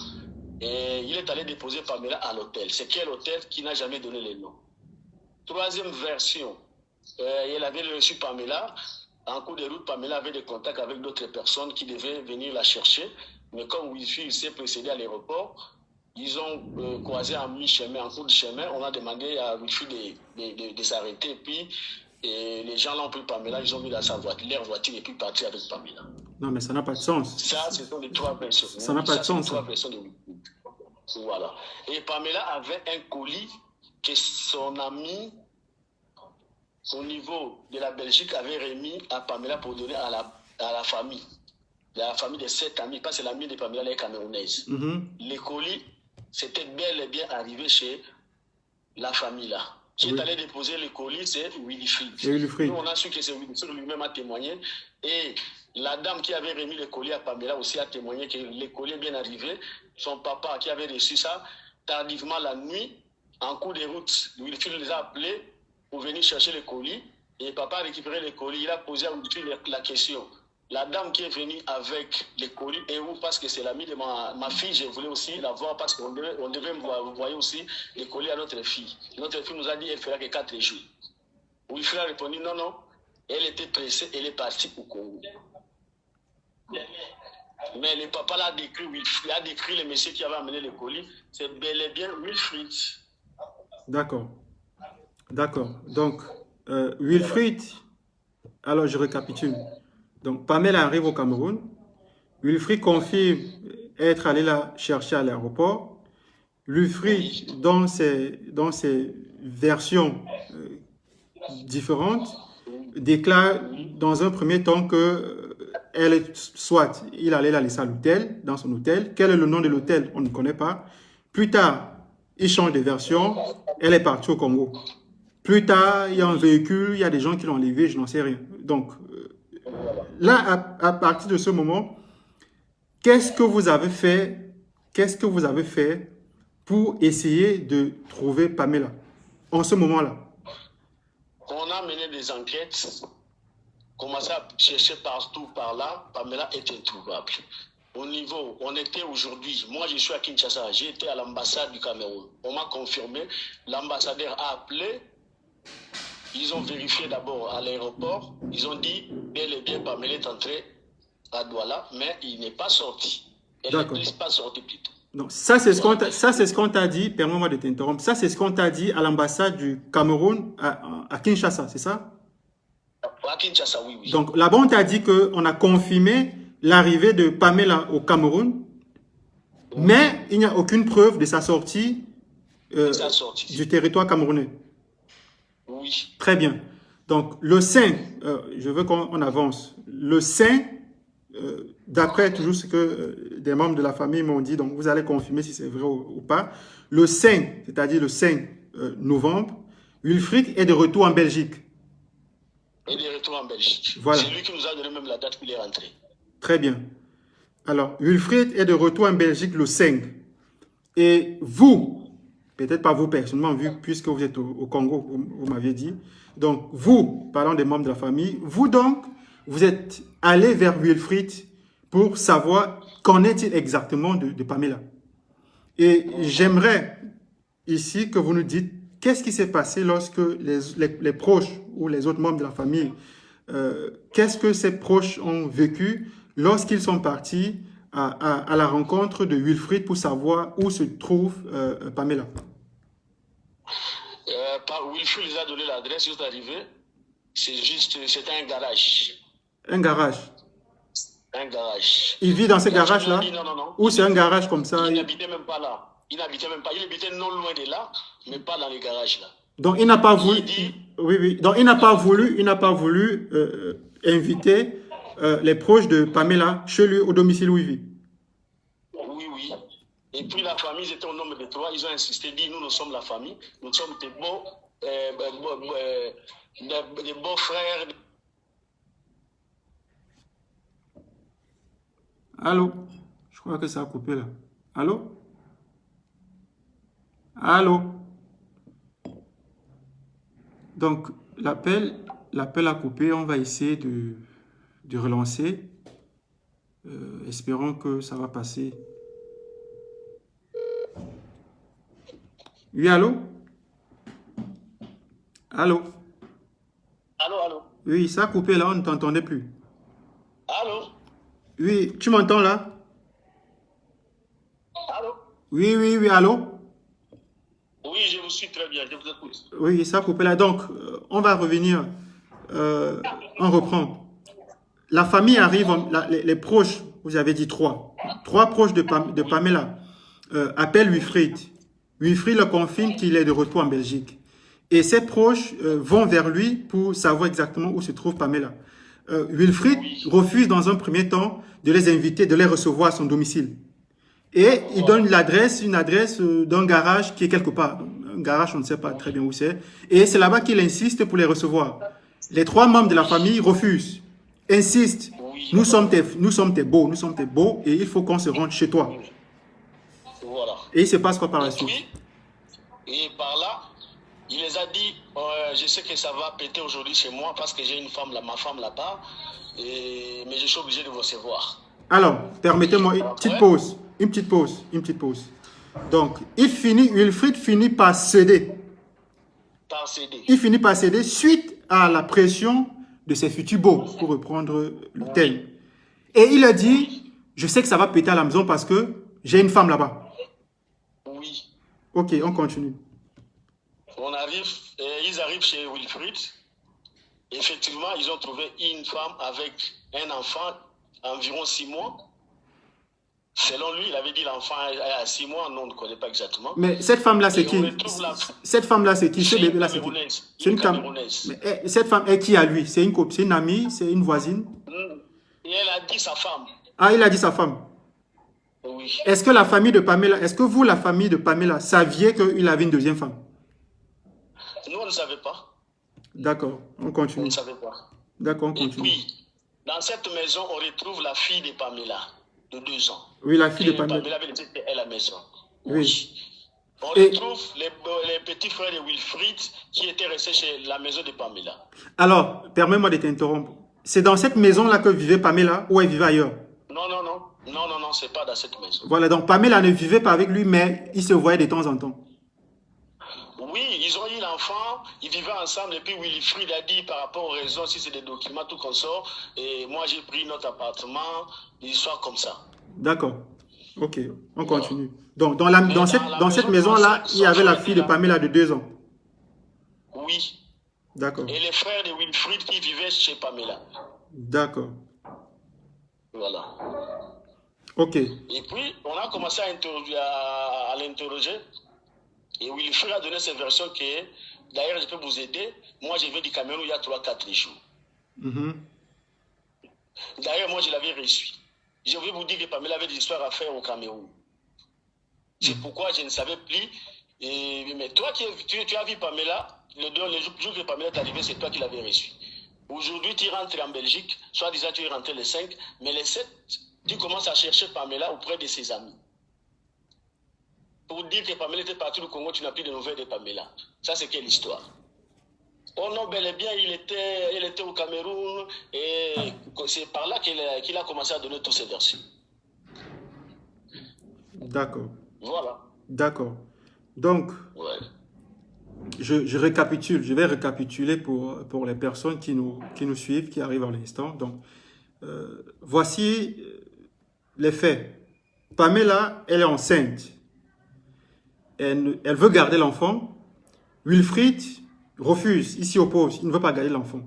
il est allé déposer Pamela à l'hôtel. C'est quel hôtel qui n'a jamais donné les noms. Troisième version, il avait reçu Pamela. En cours de route, Pamela avait des contacts avec d'autres personnes qui devaient venir la chercher. Mais comme Wilfried s'est précédé à l'aéroport, ils ont croisé en mi-chemin, en cours de chemin. On a demandé à Wilfried de s'arrêter. Puis les gens l'ont pris Pamela, ils ont mis dans leur voiture et puis parti avec Pamela. Non, mais ça n'a pas de sens. Ça, ce sont les trois versions. Ça n'a pas de sens. Trois versions de Wilfried. Voilà. Et Pamela avait un colis que son ami au niveau de la Belgique avait remis à Pamela pour donner à la famille de 7 amis, parce que l'ami de Pamela est camerounaise. Les colis, c'était bel et bien arrivé chez la famille là. Qui est allé déposer les colis, c'est Wilfried. Nous, on a su que c'est Wilfried lui-même a témoigné. Et la dame qui avait remis les colis à Pamela aussi a témoigné que les colis est bien arrivé. Son papa qui avait reçu ça tardivement la nuit, en cours de route, Wilfried les a appelés pour venir chercher les colis. Et papa a récupéré les colis. Il a posé à Wilfried la question. La dame qui est venue avec les colis est où? Parce que c'est l'amie de ma fille. Je voulais aussi la voir parce qu'on devait envoyer aussi les colis à notre fille. Notre fille nous a dit qu'elle fera que 4 jours. Wilfried a répondu non, non. Elle était pressée. Elle est partie au Congo. Mais le papa l'a décrit, Wilfried a décrit le monsieur qui avait amené les colis. C'est bel et bien Wilfried. D'accord. D'accord. Donc, Wilfried, alors je récapitule. Donc, Pamela arrive au Cameroun. Wilfried confirme être allé la chercher à l'aéroport. Wilfried, dans ses versions différentes, déclare dans un premier temps que soit il allait la laisser à l'hôtel, dans son hôtel. Quel est le nom de l'hôtel? On ne connaît pas. Plus tard, il change de version. Elle est partie au Congo. Plus tard, il y a un véhicule, il y a des gens qui l'ont enlevé, je n'en sais rien. Donc, là, à partir de ce moment, qu'est-ce que vous avez fait pour essayer de trouver Pamela en ce moment-là? On a mené des enquêtes, commencé à chercher partout par là, Pamela est introuvable. Au niveau, on était aujourd'hui, moi je suis à Kinshasa, j'ai été à l'ambassade du Cameroun. On m'a confirmé, l'ambassadeur a appelé. Ils ont vérifié d'abord à l'aéroport. Ils ont dit, bel et bien, Pamela est entrée à Douala, mais il n'est pas sorti. Elle n'est pas sortie plutôt. Donc, ça, c'est ce qu'on t'a dit. Permets-moi de t'interrompre. Ça, c'est ce qu'on t'a dit à l'ambassade du Cameroun à Kinshasa, c'est ça? À Kinshasa, oui, oui. Donc, là-bas, on t'a dit qu'on a confirmé l'arrivée de Pamela au Cameroun, mais il n'y a aucune preuve de sa sortie du territoire camerounais. Oui. Très bien. Donc, le sein, je veux qu'on avance. Le sein, d'après toujours ce que des membres de la famille m'ont dit, donc vous allez confirmer si c'est vrai ou pas. Le 5, c'est-à-dire le 5 novembre, Wilfried est de retour en Belgique. Il est de retour en Belgique. Voilà. C'est lui qui nous a donné même la date qu'il est rentré. Très bien. Alors, Wilfried est de retour en Belgique le 5. Et vous, peut-être pas vous personnellement, vu puisque vous êtes au Congo, vous m'aviez dit. Donc, vous, parlant des membres de la famille, vous donc, vous êtes allé vers Wilfried pour savoir qu'en est-il exactement de Pamela. Et j'aimerais ici que vous nous dites qu'est-ce qui s'est passé lorsque les proches ou les autres membres de la famille, qu'est-ce que ces proches ont vécu lorsqu'ils sont partis à la rencontre de Wilfried pour savoir où se trouve Pamela. Wilfried les a donné l'adresse, ils sont arrivés. C'était un garage. Un garage. Un garage. Il vit dans ce La femme garage-là? lui a dit non, non, non. Ou c'est un garage comme ça? Il n'habitait même pas là. Il n'habitait même pas. Il habitait non loin de là, mais pas dans le garage là. Donc, il n'a pas voulu... Il dit... Oui, oui. Donc, il n'a pas voulu inviter les proches de Pamela chez lui, au domicile où il vit. Oui, oui. Et puis la famille, ils étaient au nombre de 3. Ils ont insisté, dit nous sommes la famille. Nous sommes des beaux frères. Allô? Je crois que ça a coupé là. Allô? Allô? Donc, l'appel a coupé. On va essayer de relancer. Espérons que ça va passer. Oui, allô? Allô? Allô, allô? Oui, ça a coupé là, on ne t'entendait plus. Allô? Oui, tu m'entends là? Allô? Oui, oui, oui, allô? Oui, je vous suis très bien, je vous écoute. Oui, ça a coupé là. Donc, on va revenir. On reprend. La famille arrive, les proches, vous avez dit 3. 3 proches de Pamela appellent Wilfried. Wilfried leur confirme qu'il est de retour en Belgique. Et ses proches vont vers lui pour savoir exactement où se trouve Pamela. Wilfried refuse dans un premier temps de les inviter, de les recevoir à son domicile. Et il donne une adresse d'un garage qui est quelque part. Un garage, on ne sait pas très bien où c'est. Et c'est là-bas qu'il insiste pour les recevoir. Les 3 membres de la famille refusent, insistent. Nous sommes tes beaux et il faut qu'on se rende chez toi. Voilà. Et il se passe quoi par la suite? Et par là, il les a dit, je sais que ça va péter aujourd'hui chez moi parce que j'ai une femme là, ma femme là-bas, mais je suis obligé de vous recevoir. Alors, permettez-moi une petite pause. Une petite pause. Donc, Wilfried finit par céder. Il finit par céder suite à la pression de ses futurs beaux, pour reprendre le thème. Et il a dit, je sais que ça va péter à la maison parce que j'ai une femme là-bas. Oui. Ok, on continue. Ils arrivent chez Wilfried. Effectivement, ils ont trouvé une femme avec un enfant environ 6 mois. Selon lui, il avait dit l'enfant a 6 mois, non, on ne connaît pas exactement. Mais cette femme-là, c'est qui? Cette femme-là, c'est qui? C'est une Camerounaise. C'est une Camerounaise. Mais cette femme est qui à lui? C'est une amie? C'est une voisine? Et elle a dit sa femme. Ah, il a dit sa femme? Oui. Est-ce que la famille de Pamela, est-ce que vous, la famille de Pamela, saviez qu'il avait une deuxième femme? Nous, on ne savait pas. D'accord, on continue. On ne savait pas. D'accord, on continue. Et puis, dans cette maison, on retrouve la fille de Pamela, de 2 ans. Oui, la fille de Pamela. Pamela avait été à la maison. Oui. On retrouve les petits frères de Wilfried qui étaient restés chez la maison de Pamela. Alors, permets-moi de t'interrompre. C'est dans cette maison-là que vivait Pamela ou elle vivait ailleurs? Non, c'est pas dans cette maison. Voilà, donc Pamela ne vivait pas avec lui, mais ils se voyaient de temps en temps. Oui, ils ont eu l'enfant, ils vivaient ensemble, et puis Wilfried a dit par rapport aux raisons, si c'est des documents, tout qu'on sort, et moi j'ai pris notre appartement, une histoire comme ça. D'accord. Ok, on continue. Donc, dans cette maison-là, il y avait la fille de Pamela de 2 ans. Oui. D'accord. Et les frères de Wilfried qui vivaient chez Pamela. D'accord. Voilà. Ok. Et puis, on a commencé à l'interroger. Et Wilfried a donné cette version que, d'ailleurs, je peux vous aider. Moi, je viens du Cameroun il y a 3-4 jours. D'ailleurs, moi, je l'avais reçu. Je vais vous dire que Pamela avait des histoires à faire au Cameroun. C'est pourquoi je ne savais plus. Mais toi, tu as vu Pamela, le jour que Pamela est arrivée, c'est toi qui l'avais reçu. Aujourd'hui, tu rentres en Belgique, soit disant tu es rentré le 5, mais le 7, tu commences à chercher Pamela auprès de ses amis. Pour dire que Pamela était partie du Congo, tu n'as plus de nouvelles de Pamela. Ça, c'est quelle histoire? Oh non, bel et bien, il était au Cameroun et c'est par là qu'il a commencé à donner tous ses versions. D'accord. Voilà. D'accord. Donc, ouais. je récapitule, je vais récapituler pour les personnes qui nous suivent, qui arrivent à l'instant. Donc, voici les faits. Pamela, elle est enceinte. Elle veut garder l'enfant. Wilfried refuse, il s'y oppose, il ne veut pas garder l'enfant.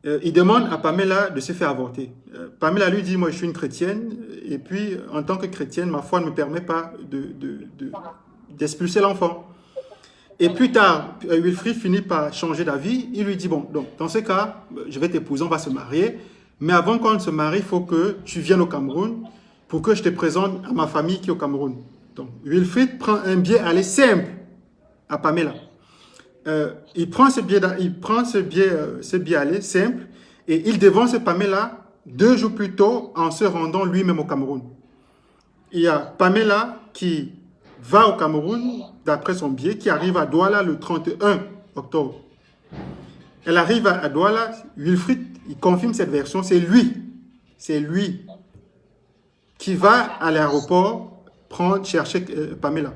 il demande à Pamela de se faire avorter. Pamela lui dit, moi je suis une chrétienne, et puis en tant que chrétienne, ma foi ne me permet pas d'expulser l'enfant. Et plus tard, Wilfried finit par changer d'avis. Il lui dit, bon, donc, dans ce cas, je vais t'épouser, on va se marier. Mais avant qu'on se marie, il faut que tu viennes au Cameroun pour que je te présente à ma famille qui est au Cameroun. Donc, Wilfried prend un billet aller simple à Pamela. Il prend ce billet aller simple et il devance Pamela 2 jours plus tôt en se rendant lui-même au Cameroun. Il y a Pamela qui va au Cameroun, d'après son billet, qui arrive à Douala le 31 octobre. Elle arrive à Douala, Wilfried, il confirme cette version, c'est lui qui va à l'aéroport chercher Pamela.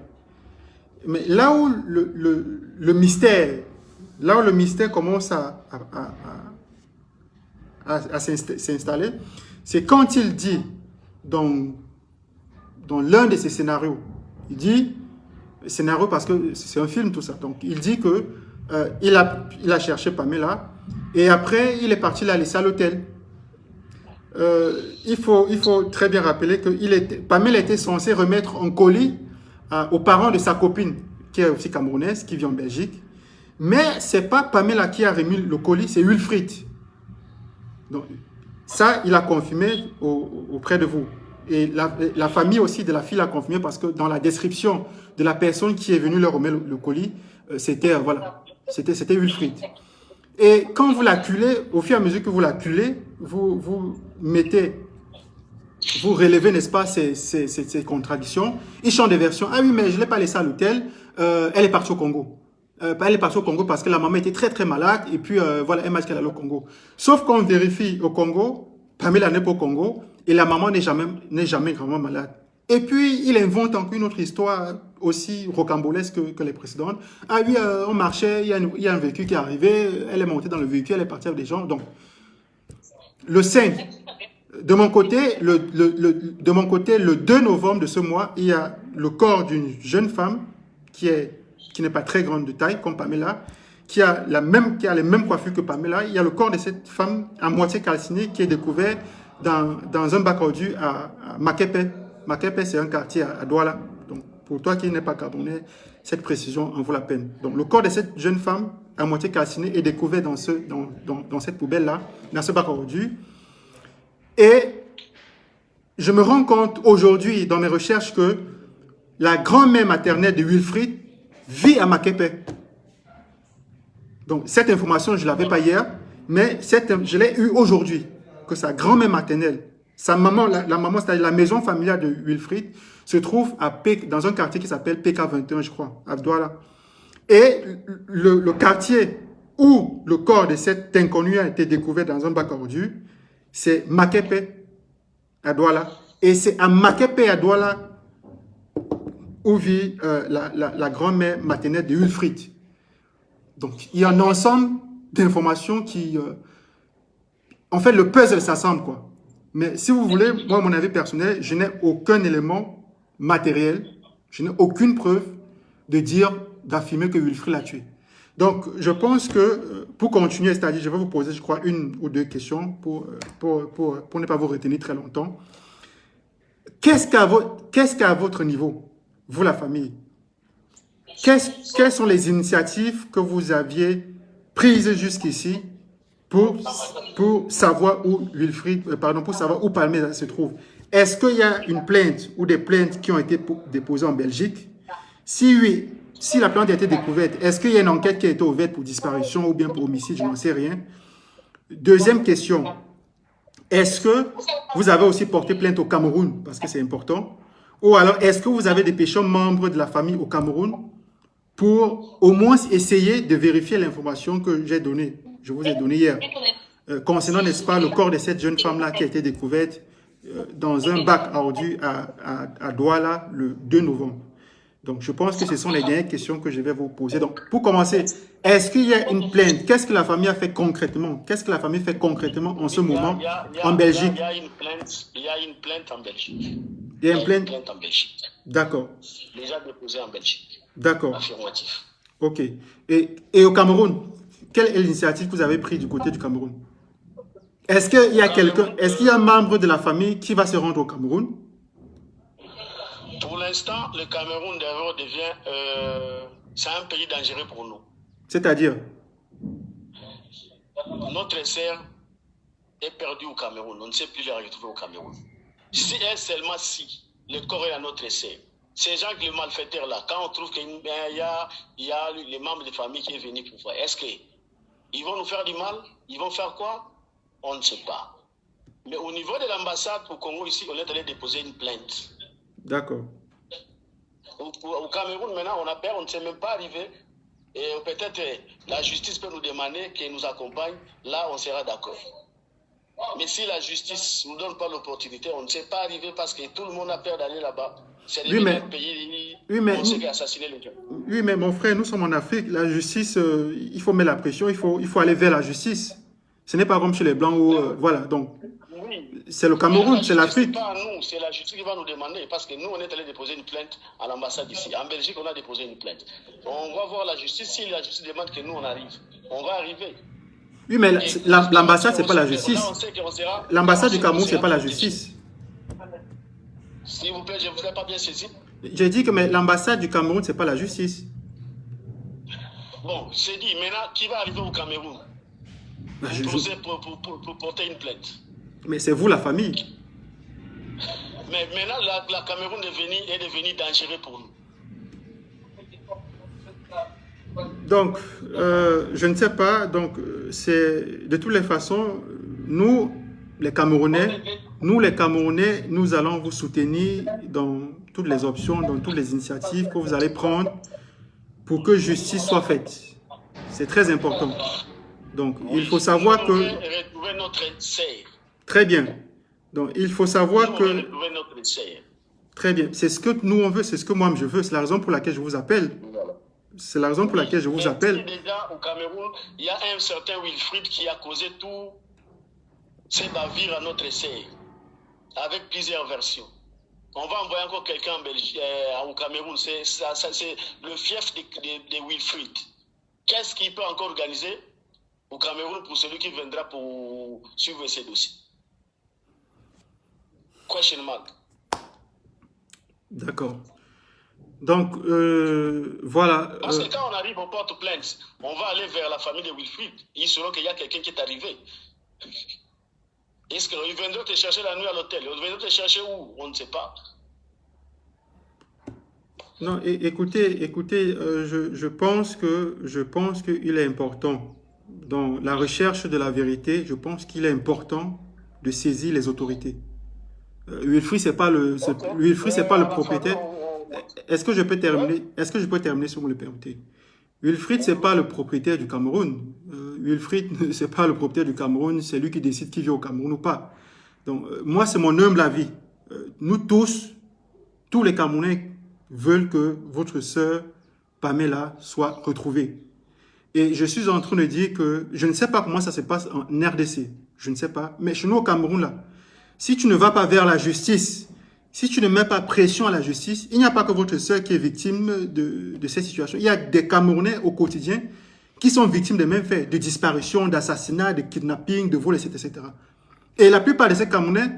Mais là où le mystère commence à s'installer, c'est quand il dit dans l'un de ses scénarios, il dit, scénario parce que c'est un film tout ça, donc il dit que il a cherché Pamela et après il est parti la laisser à l'hôtel. Il faut très bien rappeler que Pamela était censée remettre un colis aux parents de sa copine qui est aussi camerounaise, qui vit en Belgique, mais c'est pas Pamela qui a remis le colis, c'est Wilfried. Donc ça il a confirmé auprès de vous. Et la famille aussi de la fille l'a confirmé parce que dans la description de la personne qui est venue leur remettre le colis, c'était Wilfried. Et quand vous l'acculez, au fur et à mesure que vous l'acculez, vous relevez, n'est-ce pas, ces contradictions. Il change de version. Ah oui, mais je ne l'ai pas laissée à l'hôtel. Elle est partie au Congo. Elle est partie au Congo parce que la maman était très très malade et puis voilà, elle m'a dit qu'elle allait au Congo. Sauf qu'on vérifie au Congo, Pamela n'est pas au Congo. Et la maman n'est jamais vraiment malade. Et puis, il invente encore une autre histoire aussi rocambolesque que les précédentes. Ah oui, on marchait, il y a un véhicule qui est arrivé, elle est montée dans le véhicule, elle est partie avec des gens. Donc, le 5, de mon côté, le 2 novembre de ce mois, il y a le corps d'une jeune femme qui n'est pas très grande de taille, comme Pamela, qui a les mêmes coiffures que Pamela. Il y a le corps de cette femme à moitié calcinée qui est découvert dans un bac ordu à Makepe. Makepe, c'est un quartier à Douala. Donc, pour toi qui n'es pas camerounais, cette précision en vaut la peine. Donc, le corps de cette jeune femme à moitié calcinée est découvert dans cette poubelle-là, dans ce bac ordu. Et je me rends compte aujourd'hui, dans mes recherches, que la grand-mère maternelle de Wilfried vit à Makepe. Donc, cette information, je ne l'avais pas hier, mais je l'ai eue aujourd'hui. Que sa grand-mère maternelle, sa maman, la maman, c'est-à-dire la maison familiale de Wilfried, se trouve dans un quartier qui s'appelle PK21, je crois, à Douala. Et le quartier où le corps de cet inconnu a été découvert dans un bac ordu, c'est Makepe, à Douala. Et c'est à Makepe, à Douala, où vit la grand-mère maternelle de Wilfried. Donc, il y a un ensemble d'informations qui... en fait, le puzzle s'assemble, quoi. Mais si vous voulez, moi, mon avis personnel, je n'ai aucun élément matériel, je n'ai aucune preuve d'affirmer que Wilfried l'a tué. Donc, je pense que, pour continuer, c'est-à-dire, je vais vous poser, je crois, 1 ou 2 questions pour ne pas vous retenir très longtemps. Qu'est-ce qu'à votre niveau, vous, la famille, quelles sont les initiatives que vous aviez prises jusqu'ici pour savoir où pour savoir où Pamela se trouve? Est-ce qu'il y a une plainte ou des plaintes qui ont été déposées en Belgique? Si oui, si la plainte a été découverte, est-ce qu'il y a une enquête qui a été ouverte pour disparition ou bien pour homicide? Je n'en sais rien. Deuxième question, est-ce que vous avez aussi porté plainte au Cameroun? Parce que c'est important. Ou alors, est-ce que vous avez dépêché un membre de la famille au Cameroun pour au moins essayer de vérifier l'information que je vous ai donnée hier, concernant, n'est-ce pas, le corps de cette jeune femme-là qui a été découverte dans un bac ordu à Douala le 2 novembre. Donc, je pense que ce sont les dernières questions que je vais vous poser. Donc, pour commencer, est-ce qu'il y a une plainte? Qu'est-ce que la famille a fait concrètement? Qu'est-ce que la famille fait concrètement en ce moment en Belgique? Il y a une plainte en Belgique. Il y a une plainte en Belgique. D'accord. Déjà déposée en Belgique. D'accord. Affirmatif. Ok. Et au Cameroun, quelle est l'initiative que vous avez prise du côté du Cameroun? Est-ce qu'il y a quelqu'un, Cameroun, est-ce qu'il y a un membre de la famille qui va se rendre au Cameroun? pour l'instant, le Cameroun d'ailleurs devient... c'est un pays dangereux pour nous. C'est-à-dire, Notre sœur est perdue au Cameroun. On ne sait plus la retrouver au Cameroun. Si et seulement si le corps est à notre sœur. Ces gens, les malfaiteurs là, quand on trouve qu'il y a les membres de famille qui sont venus pour voir, est-ce qu'ils vont nous faire du mal? Ils vont faire quoi? On ne sait pas. Mais au niveau de l'ambassade au Congo ici, on est allé déposer une plainte. d'accord. Au Cameroun, maintenant, on a peur, on ne sait même pas arriver. Et peut-être la justice peut nous demander qu'elle nous accompagne. Là, on sera d'accord. Mais si la justice ne nous donne pas l'opportunité, on ne sait pas arriver parce que tout le monde a peur d'aller là-bas. C'est Oui, mais- un pays oui, mais- où on sait qui a assassiné les gens. Oui, mais mon frère, nous sommes en Afrique. La justice, il faut mettre la pression, il faut aller vers la justice. Ce n'est pas comme chez les Blancs où, voilà, donc, Oui. c'est le Cameroun, c'est Ce l'Afrique. n'est pas à nous, c'est la justice qui va nous demander. Parce que nous, on est allé déposer une plainte à l'ambassade ici. En Belgique, on a déposé une plainte. On va voir la justice. Si la justice demande que nous, on arrive, on va arriver. Oui, mais Et l'ambassade, c'est on pas la sait que- justice. là, on sait qu'on sera- L'ambassade du on sait Cameroun, qu'on c'est sera pas la protégé. justice. S'il vous plaît, je ne vous ai pas bien saisi. J'ai dit que mais l'ambassade du Cameroun, c'est pas la justice. Bon, c'est dit. Maintenant, qui va arriver au Cameroun Bah, pour porter une plainte? Mais c'est vous, la famille. Mais maintenant, la Cameroun est devenue dangereux pour nous. Donc, je ne sais pas. Donc, c'est de toutes les façons, nous, les Camerounais, nous allons vous soutenir dans toutes les options, dans toutes les initiatives que vous allez prendre pour que justice soit faite. C'est très important. Donc, il faut savoir Nous, que... on veut retrouver notre sœur. Très bien. Donc, il faut savoir Nous, on que... veut retrouver notre sœur. Très bien. C'est ce que nous, on veut, c'est ce que moi, je veux. C'est la raison pour laquelle je vous appelle. Voilà. C'est la raison pour laquelle je vous Mais appelle. déjà, au Cameroun, il y a un certain Wilfried qui a causé tout ces bavures à notre sœur, avec plusieurs versions. On va envoyer encore quelqu'un en Belgique, au Cameroun. C'est le fief de Wilfried. Qu'est-ce qu'il peut encore organiser au Cameroun pour celui qui viendra pour suivre ces dossiers? Question mark. D'accord. Donc, voilà. Parce que quand on arrive au porte-plainte, on va aller vers la famille de Wilfried. Ils sauront qu'il y a quelqu'un qui est arrivé. Est-ce qu'ils viendront te chercher la nuit à l'hôtel? Ils viendront te chercher où? On ne sait pas. Non, écoutez, je pense qu'il est important, dans la recherche de la vérité, je pense qu'il est important de saisir les autorités. Wilfried, c'est pas le propriétaire. Est-ce que je peux terminer? Est-ce que je peux terminer si vous me le permettez? Wilfried, c'est pas le propriétaire du Cameroun. Wilfried, c'est pas le propriétaire du Cameroun, c'est lui qui décide qui vit au Cameroun ou pas. Donc, moi, c'est mon humble avis. Nous tous les Camerounais veulent que votre sœur Pamela soit retrouvée. Et je suis en train de dire que je ne sais pas comment ça se passe en RDC. Je ne sais pas. Mais chez nous au Cameroun, là, si tu ne vas pas vers la justice, si tu ne mets pas pression à la justice, il n'y a pas que votre sœur qui est victime de cette situation. Il y a des Camerounais au quotidien qui sont victimes des mêmes faits, de disparition, d'assassinat, de kidnapping, de vol, etc. Et la plupart de ces Camerounais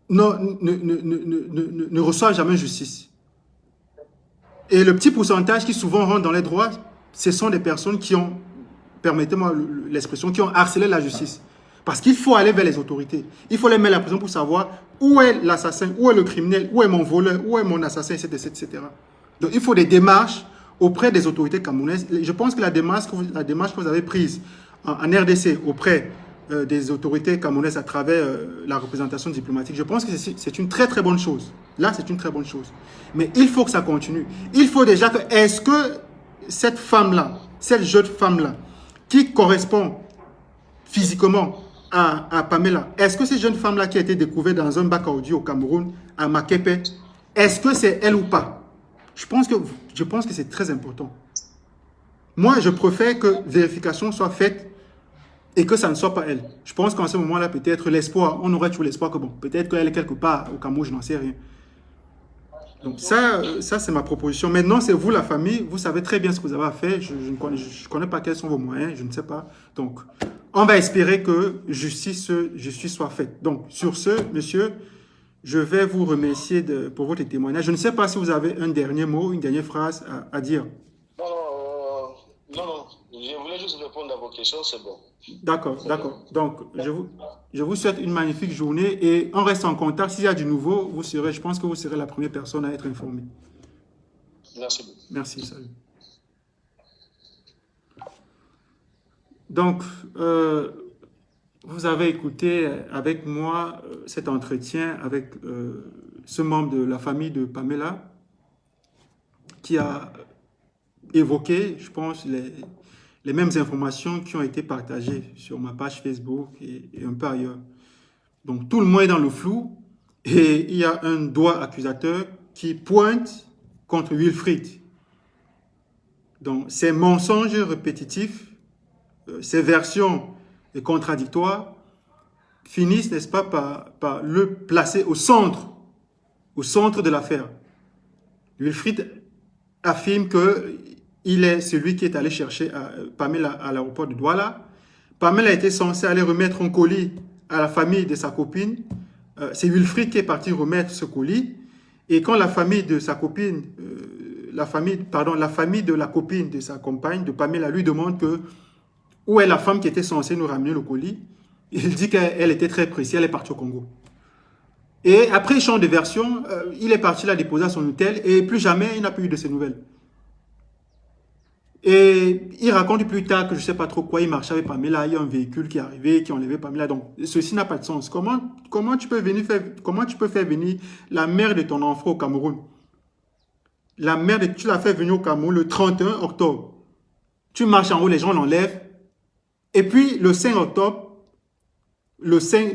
ne reçoivent jamais justice. Et le petit pourcentage qui souvent rentre dans les droits, ce sont des personnes qui ont, permettez-moi l'expression, qui ont harcelé la justice. Parce qu'il faut aller vers les autorités. Il faut les mettre la pression pour savoir où est l'assassin, où est le criminel, où est mon voleur, où est mon assassin, etc. Donc il faut des démarches auprès des autorités camerounaises. Je pense que la démarche que vous avez prise en RDC auprès des autorités camerounaises à travers la représentation diplomatique, je pense que c'est une très très bonne chose. Là, c'est une très bonne chose. Mais il faut que ça continue. Il faut déjà que, est-ce que cette femme-là, cette jeune femme-là, qui correspond physiquement à Pamela, est-ce que cette jeune femme-là qui a été découverte dans un bac à audio au Cameroun, à Makepe, est-ce que c'est elle ou pas? Je pense que c'est très important. Moi, je préfère que vérification soit faite et que ça ne soit pas elle. Je pense qu'en ce moment-là, peut-être l'espoir, on aurait toujours l'espoir que bon, peut-être qu'elle est quelque part au Cameroun, je n'en sais rien. Donc ça c'est ma proposition. Maintenant, c'est vous, la famille, vous savez très bien ce que vous avez à faire. Je ne connais pas quels sont vos moyens, je ne sais pas. Donc, on va espérer que justice soit faite. Donc, sur ce, monsieur, je vais vous remercier pour votre témoignage. Je ne sais pas si vous avez un dernier mot, une dernière phrase à dire. Non, je voulais juste répondre à vos questions, c'est bon. D'accord, d'accord. Donc, je vous souhaite une magnifique journée et on reste en contact. S'il y a du nouveau, je pense que vous serez la première personne à être informée. Merci beaucoup. Merci, salut. Donc, vous avez écouté avec moi cet entretien avec ce membre de la famille de Pamela qui a évoqué, je pense, les mêmes informations qui ont été partagées sur ma page Facebook et un peu ailleurs. Donc, tout le monde est dans le flou et il y a un doigt accusateur qui pointe contre Wilfried. Donc, ces mensonges répétitifs, ces versions contradictoires finissent, n'est-ce pas, par le placer au centre de l'affaire. Wilfried affirme qu'il est celui qui est allé chercher Pamela à l'aéroport de Douala. Pamela était censée aller remettre un colis à la famille de sa copine. C'est Wilfried qui est parti remettre ce colis. Et quand la famille de sa copine, la famille de la copine de sa compagne, de Pamela, lui demande où est la femme qui était censée nous ramener le colis, il dit qu'elle était très pressée, elle est partie au Congo. Et après échange de version, il est parti la déposer à son hôtel et plus jamais il n'a plus eu de ses nouvelles. Et il raconte plus tard que je ne sais pas trop quoi, il marchait avec Pamela, il y a un véhicule qui est arrivé, qui a enlevé Pamela. Donc, ceci n'a pas de sens. Comment tu peux faire venir la mère de ton enfant au Cameroun? Tu l'as fait venir au Cameroun le 31 octobre. Tu marches en haut, les gens l'enlèvent. Et puis, le 5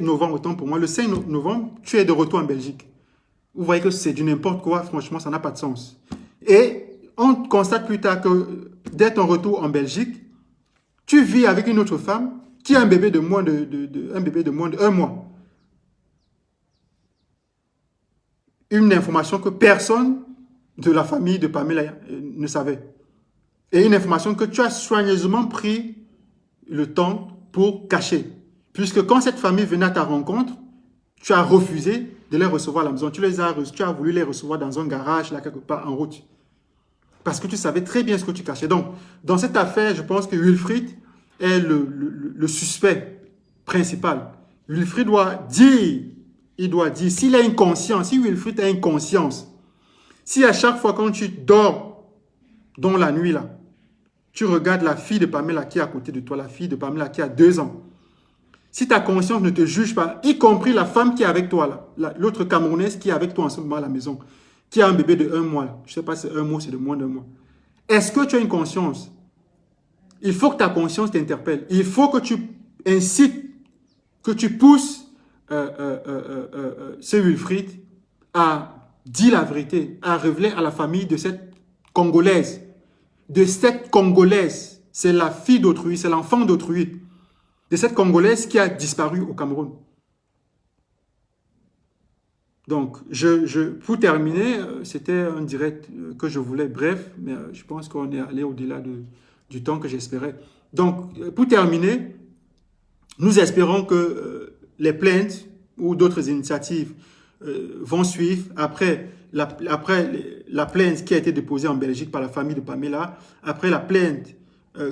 novembre, autant pour moi, le 5 novembre, tu es de retour en Belgique. Vous voyez que c'est du n'importe quoi, franchement, ça n'a pas de sens. Et on constate plus tard que dès ton retour en Belgique, tu vis avec une autre femme qui a un bébé de moins de 1 mois. Une information que personne de la famille de Pamela ne savait. Et une information que tu as soigneusement pris le temps pour cacher. Puisque quand cette famille venait à ta rencontre, tu as refusé de les recevoir à la maison. Tu as voulu les recevoir dans un garage, là, quelque part, en route. Parce que tu savais très bien ce que tu cachais. Donc, dans cette affaire, je pense que Wilfried est le suspect principal. Wilfried doit dire, s'il a une conscience, si Wilfried a une conscience, si à chaque fois quand tu dors dans la nuit, là, tu regardes la fille de Pamela qui est à côté de toi, la fille de Pamela qui a 2 ans. Si ta conscience ne te juge pas, y compris la femme qui est avec toi, l'autre Camerounaise qui est avec toi en ce moment à la maison, qui a un bébé de 1 mois, là. Je ne sais pas si c'est 1 mois, c'est de moins d'1 mois. Est-ce que tu as une conscience? Il faut que ta conscience t'interpelle. Il faut que tu incites, que tu pousses ce Wilfried à dire la vérité, à révéler à la famille de cette Congolaise. C'est la fille d'autrui, c'est l'enfant d'autrui. De cette Congolaise qui a disparu au Cameroun. Donc, pour terminer, c'était un direct que je voulais bref, mais je pense qu'on est allé au-delà du temps que j'espérais. Donc, pour terminer, nous espérons que les plaintes ou d'autres initiatives vont suivre après la plainte qui a été déposée en Belgique par la famille de Pamela, après la plainte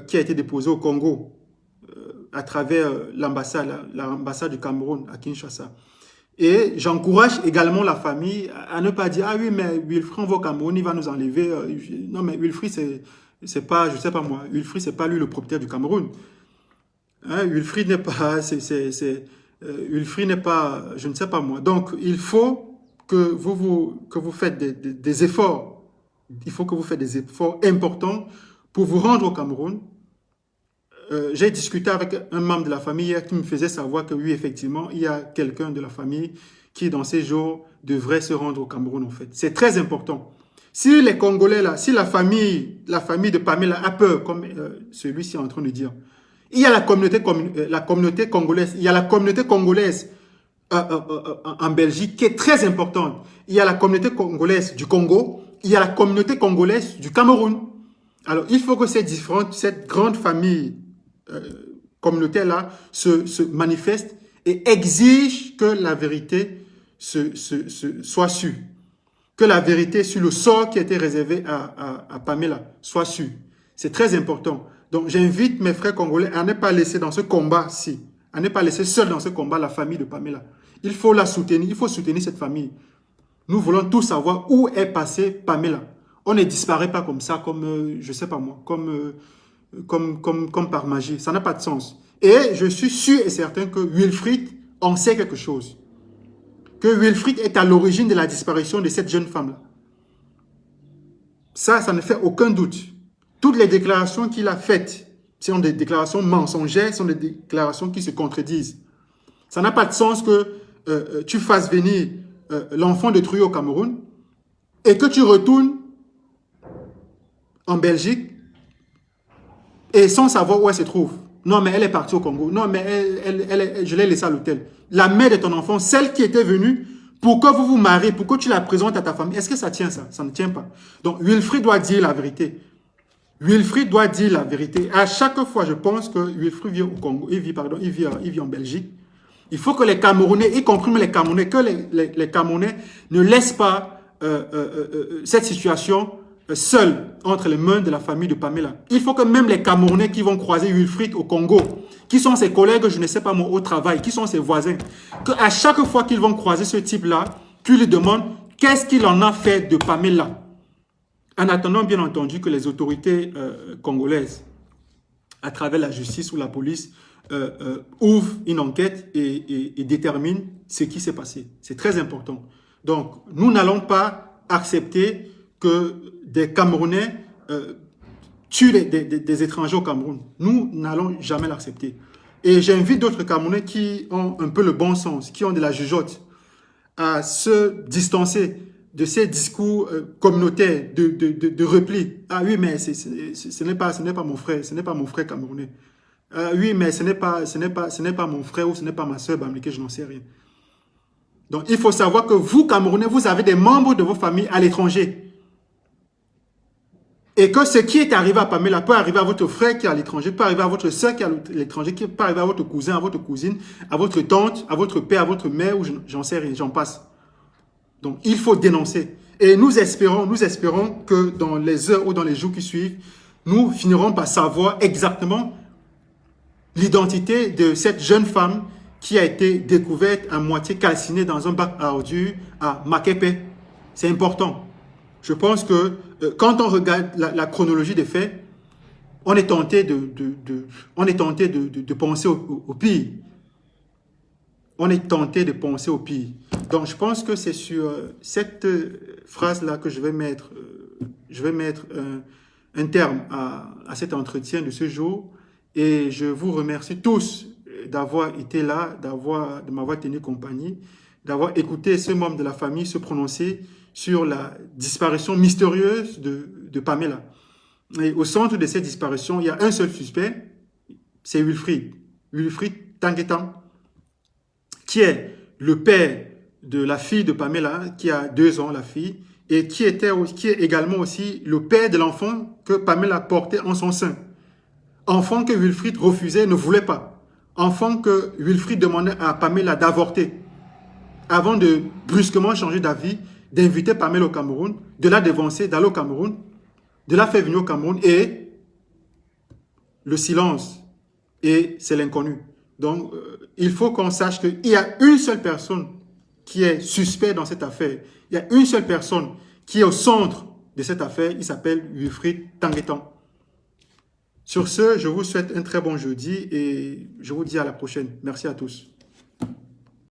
qui a été déposée au Congo à travers l'ambassade du Cameroun à Kinshasa. Et j'encourage également la famille à ne pas dire « Ah oui, mais Wilfried, on va au Cameroun, il va nous enlever. » Non, mais Wilfried, c'est pas, je sais pas moi, Wilfried, c'est pas lui le propriétaire du Cameroun. Hein, Wilfried n'est pas, Wilfried n'est pas, je ne sais pas moi. Donc, il faut que vous faites des efforts. Il faut que vous faites des efforts importants pour vous rendre au Cameroun. J'ai discuté avec un membre de la famille hier qui me faisait savoir que oui, effectivement, il y a quelqu'un de la famille qui, dans ces jours, devrait se rendre au Cameroun, en fait. C'est très important. Si les Congolais, là, si la famille de Pamela a peur, comme celui-ci est en train de dire, il y a la communauté congolaise, il y a la communauté congolaise en Belgique qui est très importante. Il y a la communauté congolaise du Congo, il y a la communauté congolaise du Cameroun. Alors, il faut que cette grande famille communautaire-là se manifeste et exige que la vérité soit sûre. Que la vérité sur le sort qui a été réservé à Pamela soit sûre. C'est très important. Donc, j'invite mes frères congolais à ne pas laisser dans ce combat-ci, à ne pas laisser seul dans ce combat la famille de Pamela. Il faut la soutenir, il faut soutenir cette famille. Nous voulons tous savoir où est passée Pamela. On ne disparaît pas comme ça, comme, je ne sais pas moi, comme par magie. Ça n'a pas de sens. Et je suis sûr et certain que Wilfried en sait quelque chose. Que Wilfried est à l'origine de la disparition de cette jeune femme-là. Ça ne fait aucun doute. Toutes les déclarations qu'il a faites sont des déclarations mensongères, sont des déclarations qui se contredisent. Ça n'a pas de sens que tu fasses venir l'enfant de Trouille au Cameroun et que tu retournes en Belgique et sans savoir où elle se trouve. Non, mais elle est partie au Congo. Non, mais je l'ai laissée à l'hôtel. La mère de ton enfant, celle qui était venue pour que vous vous mariez, pour que tu la présentes à ta famille, est-ce que ça tient ça? Ça ne tient pas. Donc, Wilfried doit dire la vérité. Wilfried doit dire la vérité. À chaque fois, je pense que Wilfried vit au Congo, il vit en Belgique. Il faut que les Camerounais, y compris les Camerounais, que les Camerounais ne laissent pas cette situation seule entre les mains de la famille de Pamela. Il faut que même les Camerounais qui vont croiser Wilfried au Congo, qui sont ses collègues, je ne sais pas moi, au travail, qui sont ses voisins, qu'à chaque fois qu'ils vont croiser ce type-là, tu lui demandes qu'est-ce qu'il en a fait de Pamela. En attendant, bien entendu, que les autorités congolaises, à travers la justice ou la police, ouvrent une enquête et déterminent ce qui s'est passé. C'est très important. Donc, nous n'allons pas accepter que des Camerounais tuent des étrangers au Cameroun. Nous n'allons jamais l'accepter. Et j'invite d'autres Camerounais qui ont un peu le bon sens, qui ont de la jugeote, à se distancer de ces discours communautaires de repli. Ah oui, mais ce n'est pas mon frère, ce n'est pas mon frère camerounais. Oui, mais ce n'est pas mon frère ou ce n'est pas ma soeur bamileke, je n'en sais rien. Donc, il faut savoir que vous, Camerounais, vous avez des membres de vos familles à l'étranger. Et que ce qui est arrivé à Pamela peut arriver à votre frère qui est à l'étranger, peut arriver à votre soeur qui est à l'étranger, peut arriver à votre cousin, à votre cousine, à votre tante, à votre père, à votre mère, ou j'en sais rien, j'en passe. Donc, il faut dénoncer. Et nous espérons que dans les heures ou dans les jours qui suivent, nous finirons par savoir exactement l'identité de cette jeune femme qui a été découverte à moitié calcinée dans un bac à ordures à Makepe. C'est important. Je pense que quand on regarde la chronologie des faits, on est tenté de penser au pire. On est tenté de penser au pire. Donc, je pense que c'est sur cette phrase-là que je vais mettre un terme à cet entretien de ce jour. Et je vous remercie tous d'avoir été là, de m'avoir tenu compagnie, d'avoir écouté ce membre de la famille se prononcer sur la disparition mystérieuse de Pamela. Et au centre de cette disparition, il y a un seul suspect, c'est Wilfried Tanguetan, qui est le père de la fille de Pamela, qui a 2 ans, la fille, et qui est également aussi le père de l'enfant que Pamela portait en son sein. Enfant que Wilfried refusait, ne voulait pas. Enfant que Wilfried demandait à Pamela d'avorter. Avant de brusquement changer d'avis, d'inviter Pamela au Cameroun, de la dévancer, d'aller au Cameroun, de la faire venir au Cameroun, et le silence, et c'est l'inconnu. Donc, il faut qu'on sache qu'il y a une seule personne qui est suspecte dans cette affaire. Il y a une seule personne qui est au centre de cette affaire. Il s'appelle Wilfried Tanguetan. Sur ce, je vous souhaite un très bon jeudi et je vous dis à la prochaine. Merci à tous.